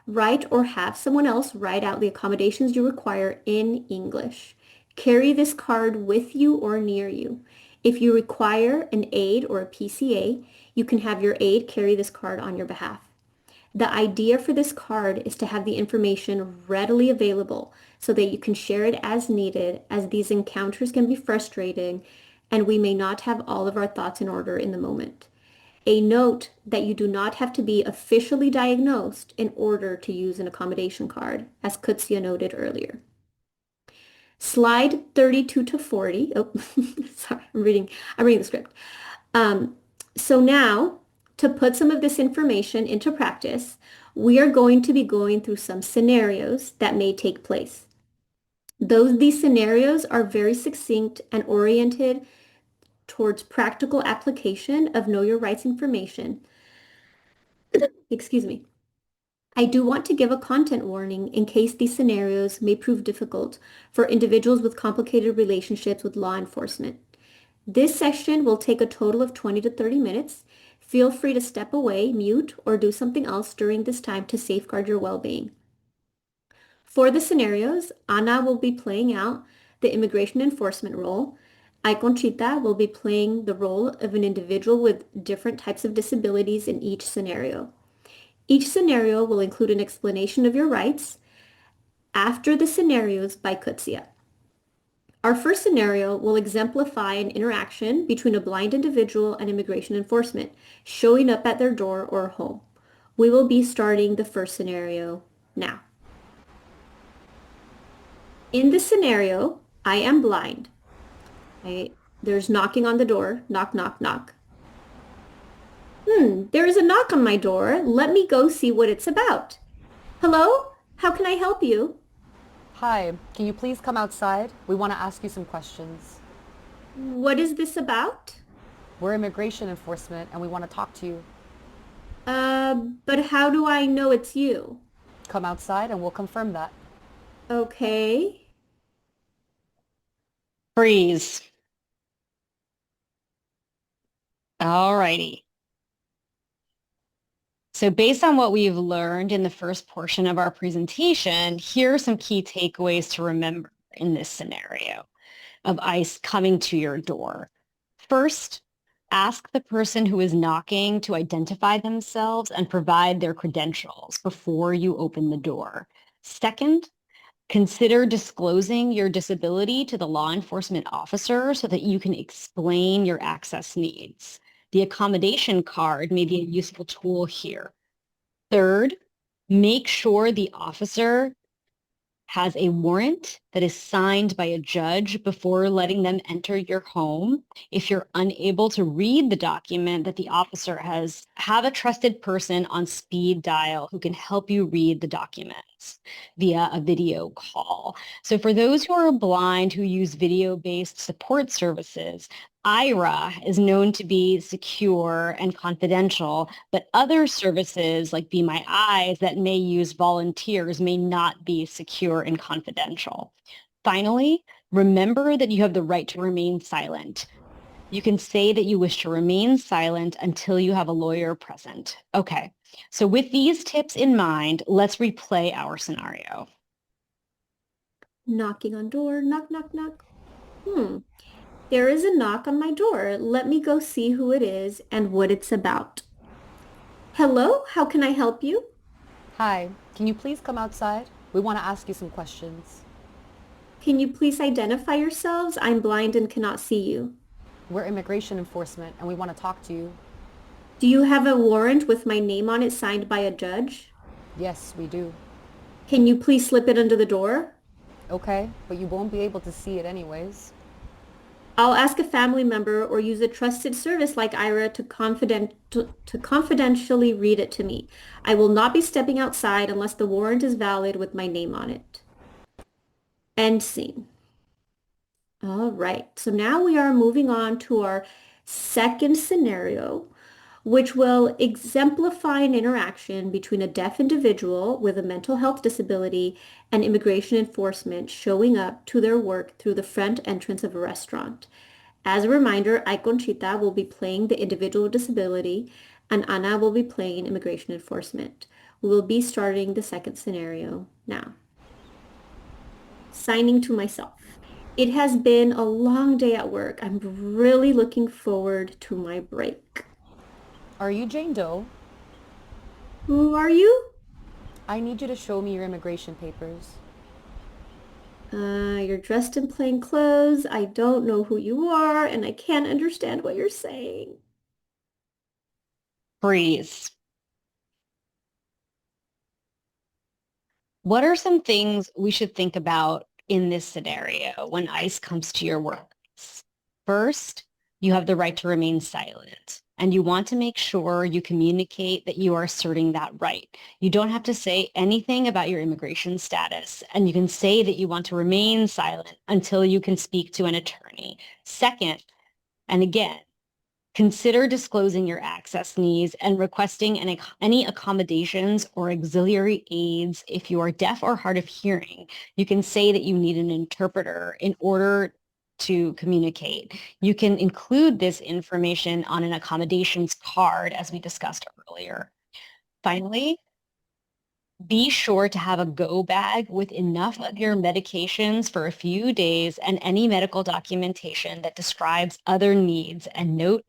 Write or have someone else write out the accommodations you require in English. Carry this card with you or near you. If you require an aide or a PCA, you can have your aide carry this card on your behalf. The idea for this card is to have the information readily available so that you can share it as needed, as these encounters can be frustrating and we may not have all of our thoughts in order in the moment. A note that you do not have to be officially diagnosed in order to use an accommodation card, as Kutsia noted earlier. Slide 32 to 40. Oh, sorry, I'm reading the script. So now, to put some of this information into practice, we are going to be going through some scenarios that may take place. These scenarios are very succinct and oriented towards practical application of Know Your Rights information. Excuse me. I do want to give a content warning in case these scenarios may prove difficult for individuals with complicated relationships with law enforcement. This session will take a total of 20 to 30 minutes. Feel free to step away, mute, or do something else during this time to safeguard your well-being. For the scenarios, Ana will be playing out the immigration enforcement role. I, Conchita, will be playing the role of an individual with different types of disabilities in each scenario. Each scenario will include an explanation of your rights after the scenarios by Kutsia. Our first scenario will exemplify an interaction between a blind individual and immigration enforcement, showing up at their door or home. We will be starting the first scenario now. In this scenario, I am blind. There's knocking on the door. Knock, knock, knock. There is a knock on my door. Let me go see what it's about. Hello? How can I help you? Hi, can you please come outside? We want to ask you some questions. What is this about? We're immigration enforcement and we want to talk to you. But how do I know it's you? Come outside and we'll confirm that. Okay. Freeze. All righty. So based on what we've learned in the first portion of our presentation, here are some key takeaways to remember in this scenario of ICE coming to your door. First, ask the person who is knocking to identify themselves and provide their credentials before you open the door. Second, consider disclosing your disability to the law enforcement officer so that you can explain your access needs. The accommodation card may be a useful tool here. Third, make sure the officer has a warrant that is signed by a judge before letting them enter your home. If you're unable to read the document that the officer has, have a trusted person on speed dial who can help you read the documents via a video call. So for those who are blind who use video-based support services, IRA is known to be secure and confidential, but other services like Be My Eyes that may use volunteers may not be secure and confidential. Finally, remember that you have the right to remain silent. You can say that you wish to remain silent until you have a lawyer present. Okay, so with these tips in mind, let's replay our scenario. Knocking on door. Knock, knock, knock. There is a knock on my door. Let me go see who it is and what it's about. Hello? How can I help you? Hi, can you please come outside? We want to ask you some questions. Can you please identify yourselves? I'm blind and cannot see you. We're immigration enforcement and we want to talk to you. Do you have a warrant with my name on it signed by a judge? Yes, we do. Can you please slip it under the door? Okay, but you won't be able to see it anyways. I'll ask a family member or use a trusted service like IRA to confidentially read it to me. I will not be stepping outside unless the warrant is valid with my name on it. End scene. All right, so now we are moving on to our second scenario, which will exemplify an interaction between a deaf individual with a mental health disability and immigration enforcement showing up to their work through the front entrance of a restaurant. As a reminder, I, Conchita, will be playing the individual with disability, and Ana will be playing immigration enforcement. We will be starting the second scenario now. Signing to myself. It has been a long day at work. I'm really looking forward to my break. Are you Jane Doe? Who are you? I need you to show me your immigration papers. You're dressed in plain clothes. I don't know who you are, and I can't understand what you're saying. Freeze. What are some things we should think about in this scenario when ICE comes to your workplace? First, you have the right to remain silent, and you want to make sure you communicate that you are asserting that right. You don't have to say anything about your immigration status, and you can say that you want to remain silent until you can speak to an attorney. Second, and again, consider disclosing your access needs and requesting any accommodations or auxiliary aids. If you are deaf or hard of hearing, you can say that you need an interpreter in order to communicate. You can include this information on an accommodations card, as we discussed earlier. Finally, be sure to have a go bag with enough of your medications for a few days and any medical documentation that describes other needs, and note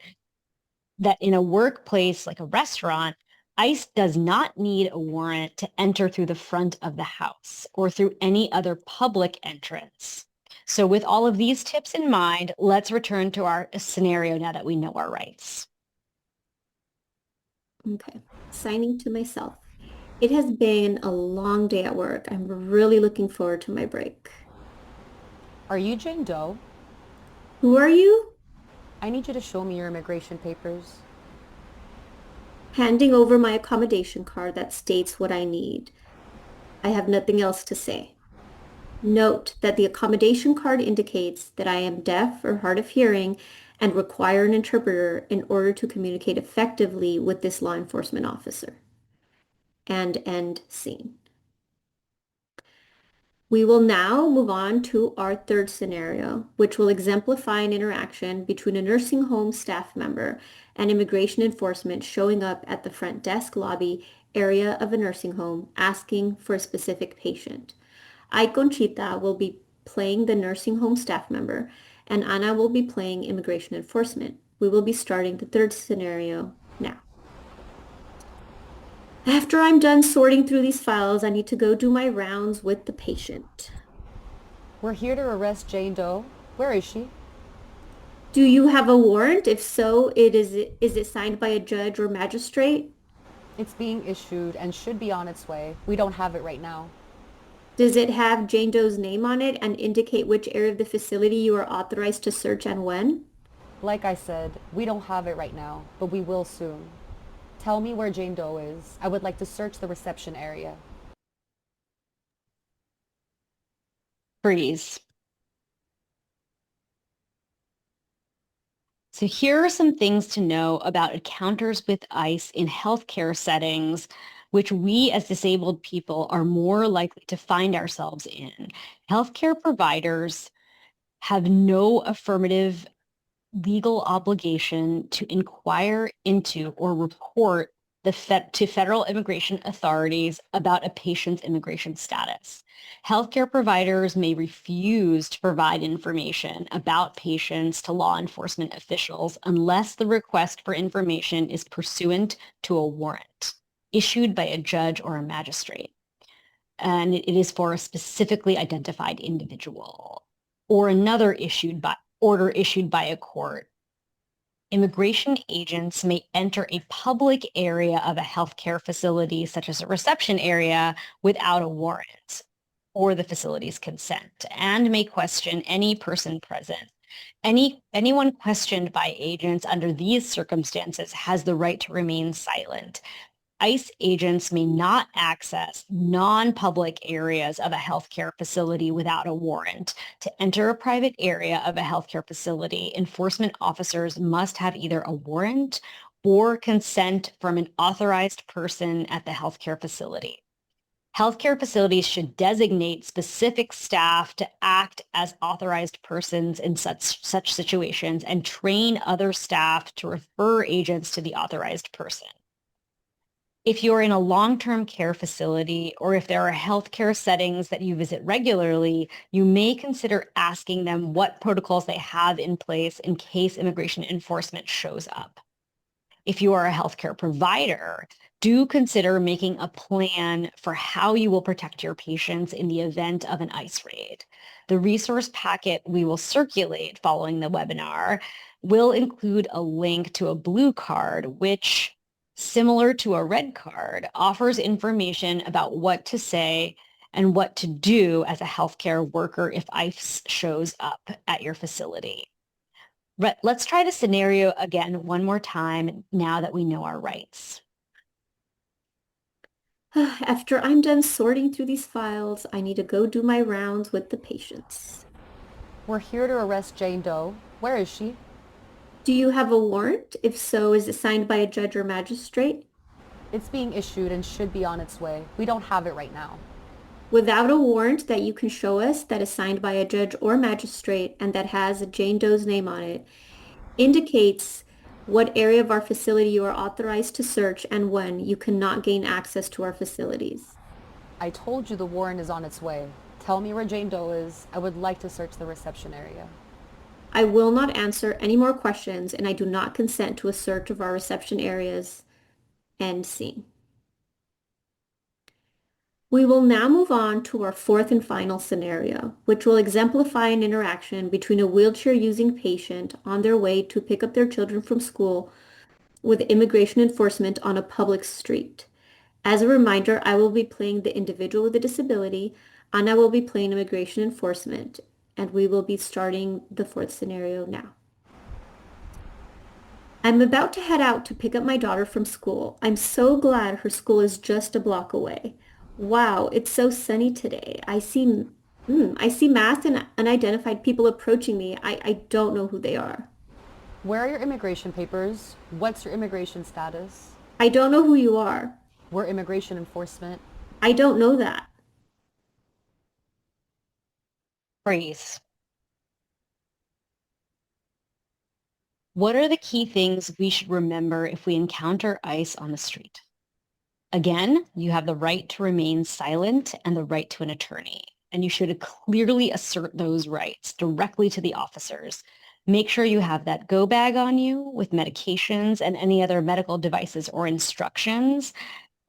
that in a workplace like a restaurant, ICE does not need a warrant to enter through the front of the house or through any other public entrance. So with all of these tips in mind, let's return to our scenario now that we know our rights. Okay, signing to myself. It has been a long day at work. I'm really looking forward to my break. Are you Jane Doe? Who are you? I need you to show me your immigration papers. Handing over my accommodation card that states what I need. I have nothing else to say. Note that the accommodation card indicates that I am deaf or hard of hearing and require an interpreter in order to communicate effectively with this law enforcement officer. And end scene. We will now move on to our third scenario, which will exemplify an interaction between a nursing home staff member and immigration enforcement showing up at the front desk lobby area of a nursing home asking for a specific patient. I, Conchita, will be playing the nursing home staff member, and Ana will be playing immigration enforcement. We will be starting the third scenario now. After I'm done sorting through these files, I need to go do my rounds with the patient. We're here to arrest Jane Doe. Where is she? Do you have a warrant? If so, is it signed by a judge or magistrate? It's being issued and should be on its way. We don't have it right now. Does it have Jane Doe's name on it and indicate which area of the facility you are authorized to search and when? Like I said, we don't have it right now, but we will soon. Tell me where Jane Doe is. I would like to search the reception area. Freeze. So here are some things to know about encounters with ICE in healthcare settings, which we as disabled people are more likely to find ourselves in. Healthcare providers have no affirmative legal obligation to inquire into or report to federal immigration authorities about a patient's immigration status. Healthcare providers may refuse to provide information about patients to law enforcement officials unless the request for information is pursuant to a warrant issued by a judge or a magistrate, and it is for a specifically identified individual, or another order issued by a court. Immigration agents may enter a public area of a healthcare facility, such as a reception area, without a warrant or the facility's consent, and may question any person present. Anyone questioned by agents under these circumstances has the right to remain silent. ICE agents may not access non-public areas of a healthcare facility without a warrant. To enter a private area of a healthcare facility, enforcement officers must have either a warrant or consent from an authorized person at the healthcare facility. Healthcare facilities should designate specific staff to act as authorized persons in such situations and train other staff to refer agents to the authorized person. If you're in a long-term care facility or if there are healthcare settings that you visit regularly, you may consider asking them what protocols they have in place in case immigration enforcement shows up. If you are a healthcare provider, do consider making a plan for how you will protect your patients in the event of an ICE raid. The resource packet we will circulate following the webinar will include a link to a blue card, which, similar to a red card, offers information about what to say and what to do as a healthcare worker if ICE shows up at your facility. Let's try the scenario again one more time now that we know our rights. After I'm done sorting through these files, I need to go do my rounds with the patients. We're here to arrest Jane Doe. Where is she? Do you have a warrant? If so, is it signed by a judge or magistrate? It's being issued and should be on its way. We don't have it right now. Without a warrant that you can show us that is signed by a judge or magistrate and that has Jane Doe's name on it, indicates what area of our facility you are authorized to search and when you cannot gain access to our facilities. I told you the warrant is on its way. Tell me where Jane Doe is. I would like to search the reception area. I will not answer any more questions, and I do not consent to a search of our reception areas. End scene. We will now move on to our fourth and final scenario, which will exemplify an interaction between a wheelchair-using patient on their way to pick up their children from school with immigration enforcement on a public street. As a reminder, I will be playing the individual with a disability, and I will be playing immigration enforcement, and we will be starting the fourth scenario now. I'm about to head out to pick up my daughter from school. I'm so glad her school is just a block away. Wow, it's so sunny today. I see masked and unidentified people approaching me. I don't know who they are. Where are your immigration papers? What's your immigration status? I don't know who you are. We're immigration enforcement. I don't know that. Freeze. What are the key things we should remember if we encounter ICE on the street? Again, you have the right to remain silent and the right to an attorney, and you should clearly assert those rights directly to the officers. Make sure you have that go bag on you with medications and any other medical devices or instructions.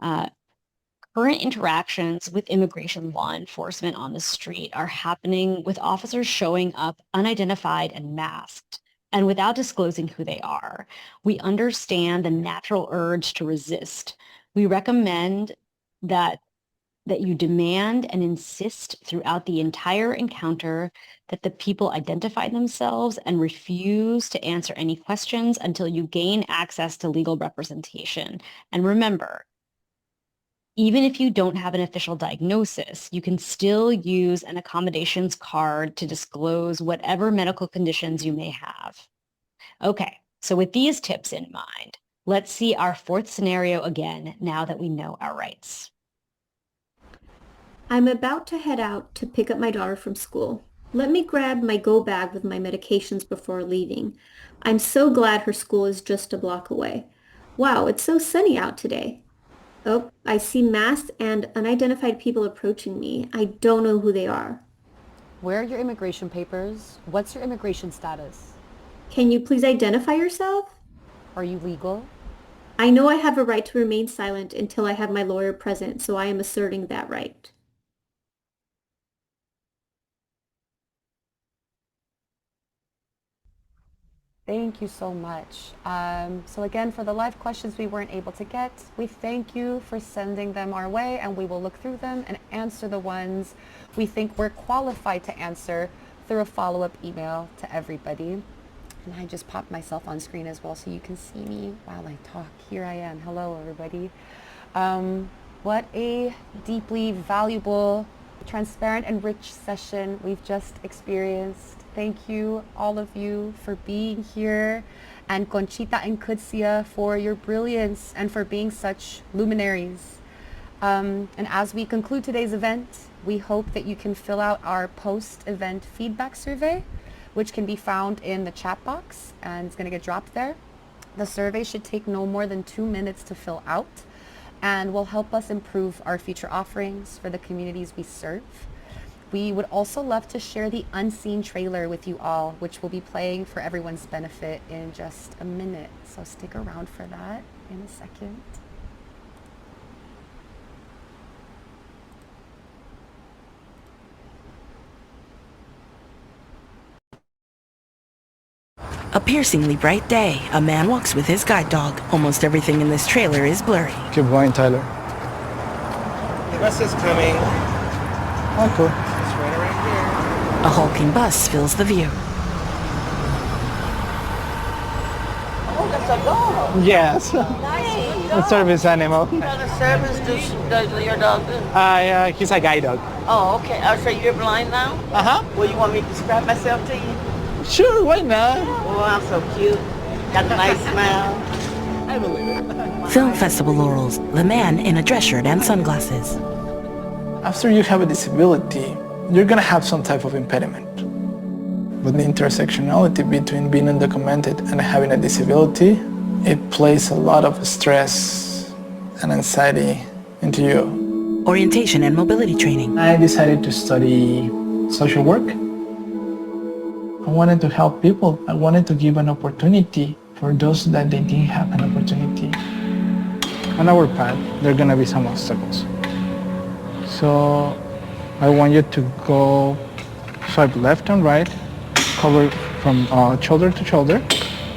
Current interactions with immigration law enforcement on the street are happening with officers showing up unidentified and masked and without disclosing who they are. We understand the natural urge to resist. We recommend that you demand and insist throughout the entire encounter that the people identify themselves and refuse to answer any questions until you gain access to legal representation. And remember, even if you don't have an official diagnosis, you can still use an accommodations card to disclose whatever medical conditions you may have. Okay, so with these tips in mind, let's see our fourth scenario again now that we know our rights. I'm about to head out to pick up my daughter from school. Let me grab my go bag with my medications before leaving. I'm so glad her school is just a block away. Wow, it's so sunny out today. Oh, I see masked and unidentified people approaching me. I don't know who they are. Where are your immigration papers? What's your immigration status? Can you please identify yourself? Are you legal? I know I have a right to remain silent until I have my lawyer present, so I am asserting that right. Thank you so much. So again, for the live questions we weren't able to get, we thank you for sending them our way, and we will look through them and answer the ones we think we're qualified to answer through a follow-up email to everybody. And I just popped myself on screen as well so you can see me while I talk. Here I am. Hello, everybody. What a deeply valuable, transparent, and rich session we've just experienced. Thank you, all of you, for being here, and Conchita and Kutsia for your brilliance and for being such luminaries. And as we conclude today's event, we hope that you can fill out our post-event feedback survey, which can be found in the chat box, and it's going to get dropped there. The survey should take no more than 2 minutes to fill out and will help us improve our future offerings for the communities we serve. We would also love to share the Unseen trailer with you all, which will be playing for everyone's benefit in just a minute. So stick around for that in a second. A piercingly bright day. A man walks with his guide dog. Almost everything in this trailer is blurry. Keep going, Tyler. The bus is coming. Oh, cool. It's right around here. A hulking bus fills the view. Oh, that's a dog. Yes. Nice. A service animal. What kind of service does your dog do? He's a guide dog. Oh, okay. So you're blind now? Uh-huh. Well, you want me to describe myself to you? Sure, why not? Oh, I'm so cute. Got a nice smile. I believe it. Film festival laurels. The man in a dress shirt and sunglasses. After you have a disability, you're gonna have some type of impediment. But the intersectionality between being undocumented and having a disability, it plays a lot of stress and anxiety into you. Orientation and mobility training. I decided to study social work. I wanted to help people. I wanted to give an opportunity for those that they didn't have an opportunity. On our path, there are gonna be some obstacles. So I want you to go swipe left and right, cover from shoulder to shoulder,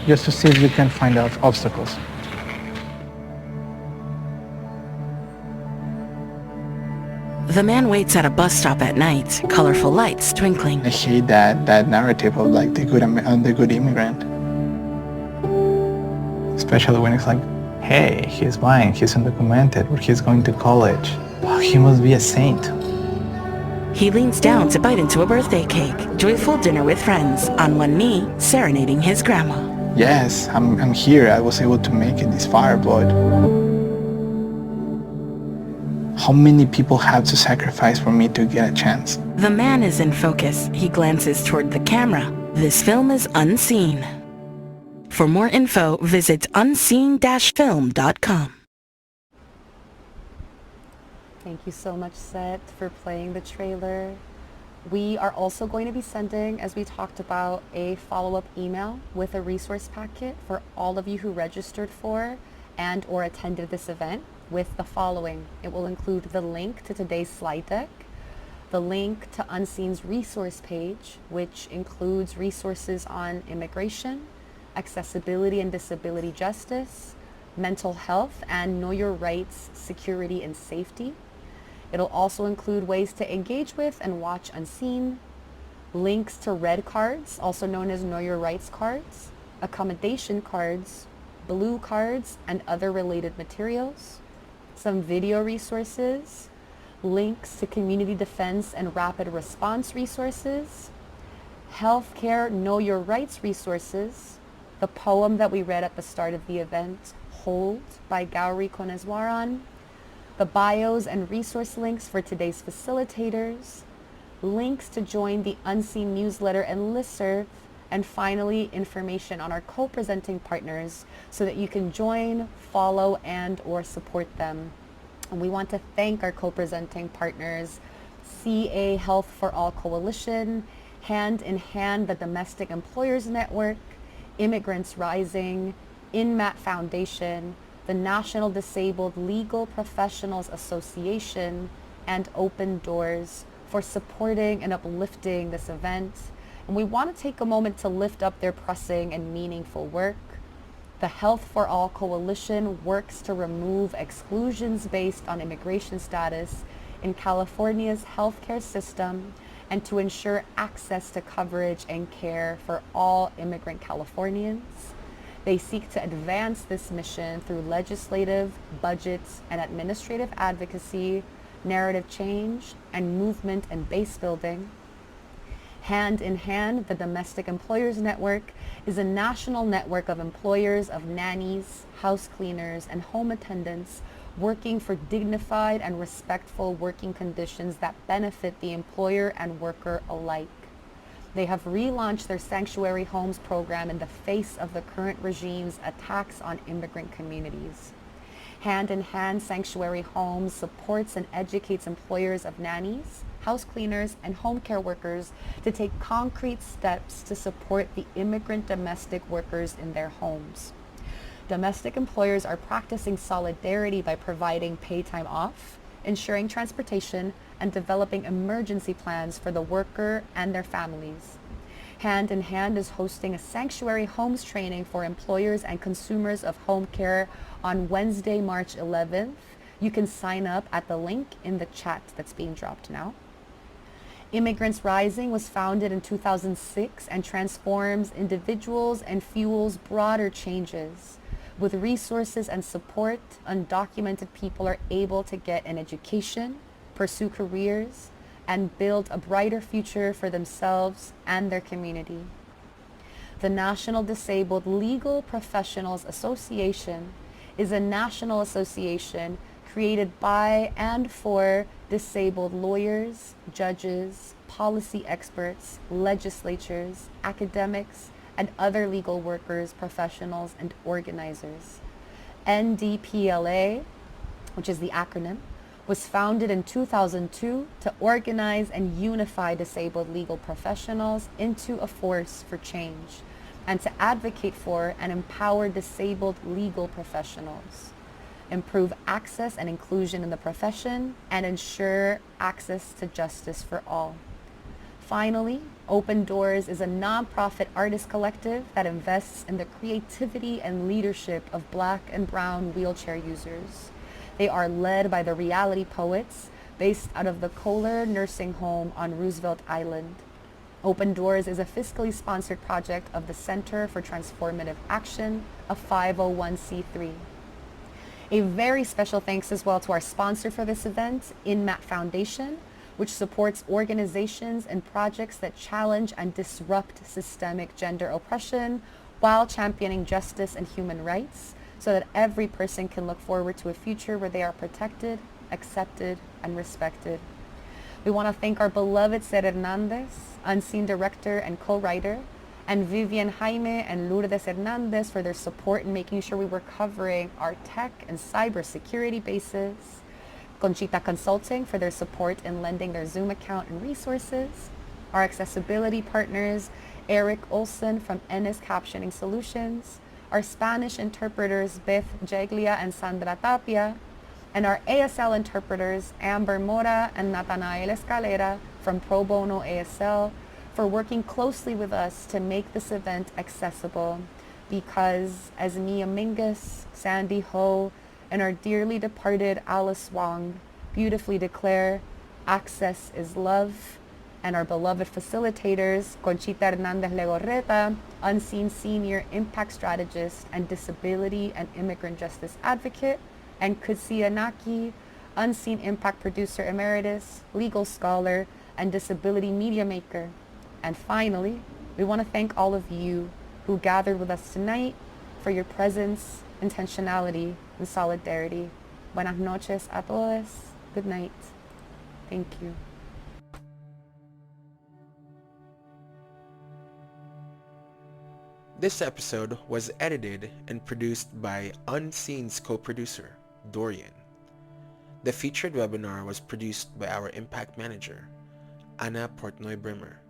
just to see if you can find out obstacles. The man waits at a bus stop at night, colorful lights twinkling. I hate that narrative of like the good immigrant. Especially when it's like, hey, he's blind, he's undocumented, or he's going to college. Oh, he must be a saint. He leans down to bite into a birthday cake. Joyful dinner with friends. On one knee, serenading his grandma. Yes, I'm here. I was able to make it, this fire blood. How many people have to sacrifice for me to get a chance? The man is in focus. He glances toward the camera. This film is Unseen. For more info, visit unseen-film.com. Thank you so much, Seth, for playing the trailer. We are also going to be sending, as we talked about, a follow-up email with a resource packet for all of you who registered for and or attended this event with the following. It will include the link to today's slide deck, the link to Unseen's resource page, which includes resources on immigration, accessibility and disability justice, mental health, and know your rights, security, and safety. It'll also include ways to engage with and watch Unseen, links to red cards, also known as Know Your Rights cards, accommodation cards, blue cards, and other related materials, some video resources, links to community defense and rapid response resources, healthcare Know Your Rights resources, the poem that we read at the start of the event, Hold by Gauri Koneswaran, the bios and resource links for today's facilitators, links to join the Unseen newsletter and listserv, and finally, information on our co-presenting partners so that you can join, follow, and or support them. And we want to thank our co-presenting partners, CA Health for All Coalition, Hand in Hand, the Domestic Employers Network, Immigrants Rising, INMAT Foundation, the National Disabled Legal Professionals Association, and Open Doors for supporting and uplifting this event. And we want to take a moment to lift up their pressing and meaningful work. The Health for All Coalition works to remove exclusions based on immigration status in California's healthcare system and to ensure access to coverage and care for all immigrant Californians. They seek to advance this mission through legislative, budget, and administrative advocacy, narrative change, and movement and base building. Hand in Hand, the Domestic Employers Network, is a national network of employers of nannies, house cleaners, and home attendants working for dignified and respectful working conditions that benefit the employer and worker alike. They have relaunched their Sanctuary Homes program in the face of the current regime's attacks on immigrant communities. Hand in Hand Sanctuary Homes supports and educates employers of nannies, house cleaners, and home care workers to take concrete steps to support the immigrant domestic workers in their homes. Domestic employers are practicing solidarity by providing paid time off, ensuring transportation, and developing emergency plans for the worker and their families. Hand in Hand is hosting a Sanctuary Homes training for employers and consumers of home care on Wednesday, March 11th. You can sign up at the link in the chat that's being dropped now. Immigrants Rising was founded in 2006 and transforms individuals and fuels broader changes. With resources and support, undocumented people are able to get an education, pursue careers, and build a brighter future for themselves and their community. The National Disabled Legal Professionals Association is a national association created by and for disabled lawyers, judges, policy experts, legislatures, academics, and other legal workers, professionals, and organizers. NDPLA, which is the acronym, was founded in 2002 to organize and unify disabled legal professionals into a force for change and to advocate for and empower disabled legal professionals, improve access and inclusion in the profession, and ensure access to justice for all. Finally, Open Doors is a nonprofit artist collective that invests in the creativity and leadership of Black and Brown wheelchair users. They are led by the Reality Poets, based out of the Kohler Nursing Home on Roosevelt Island. Open Doors is a fiscally sponsored project of the Center for Transformative Action, a 501c3. A very special thanks as well to our sponsor for this event, InMat Foundation, which supports organizations and projects that challenge and disrupt systemic gender oppression while championing justice and human rights, so that every person can look forward to a future where they are protected, accepted, and respected. We want to thank our beloved Ser Hernandez, Unseen director and co-writer, and Vivian Jaime and Lourdes Hernandez for their support in making sure we were covering our tech and cybersecurity bases, Conchita Consulting for their support in lending their Zoom account and resources, our accessibility partners, Eric Olson from Ennis Captioning Solutions, our Spanish interpreters Beth Jeglia and Sandra Tapia, and our ASL interpreters Amber Mora and Nathanael Escalera from Pro Bono ASL for working closely with us to make this event accessible, because as Mia Mingus, Sandy Ho, and our dearly departed Alice Wong beautifully declare, access is love, and our beloved facilitators, Conchita Hernandez Legorreta, Unseen Senior Impact Strategist and Disability and Immigrant Justice Advocate, and Kutsia Naki, Unseen Impact Producer Emeritus, Legal Scholar, and Disability Media Maker. And finally, we want to thank all of you who gathered with us tonight for your presence, intentionality, and solidarity. Buenas noches a todos. Good night. Thank you. This episode was edited and produced by Unseen's co-producer, Dorian. The featured webinar was produced by our Impact Manager, Ana Portnoy Brimmer.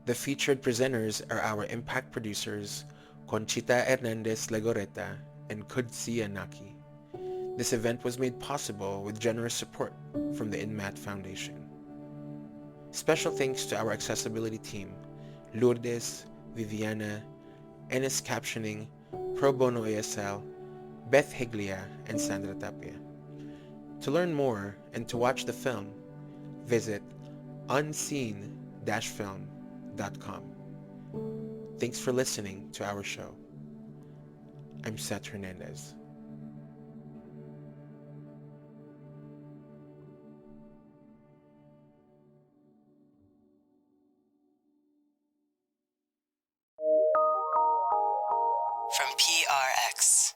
The featured presenters are our Impact producers, Conchita Hernandez Legorreta and Kudsia Naki. This event was made possible with generous support from the InMat Foundation. Special thanks to our accessibility team, Lourdes, Viviana, Ennis Captioning, Pro Bono ASL, Beth Higlia, and Sandra Tapia. To learn more and to watch the film, visit unseen-film.com. Thanks for listening to our show. I'm Seth Hernandez. from PRX.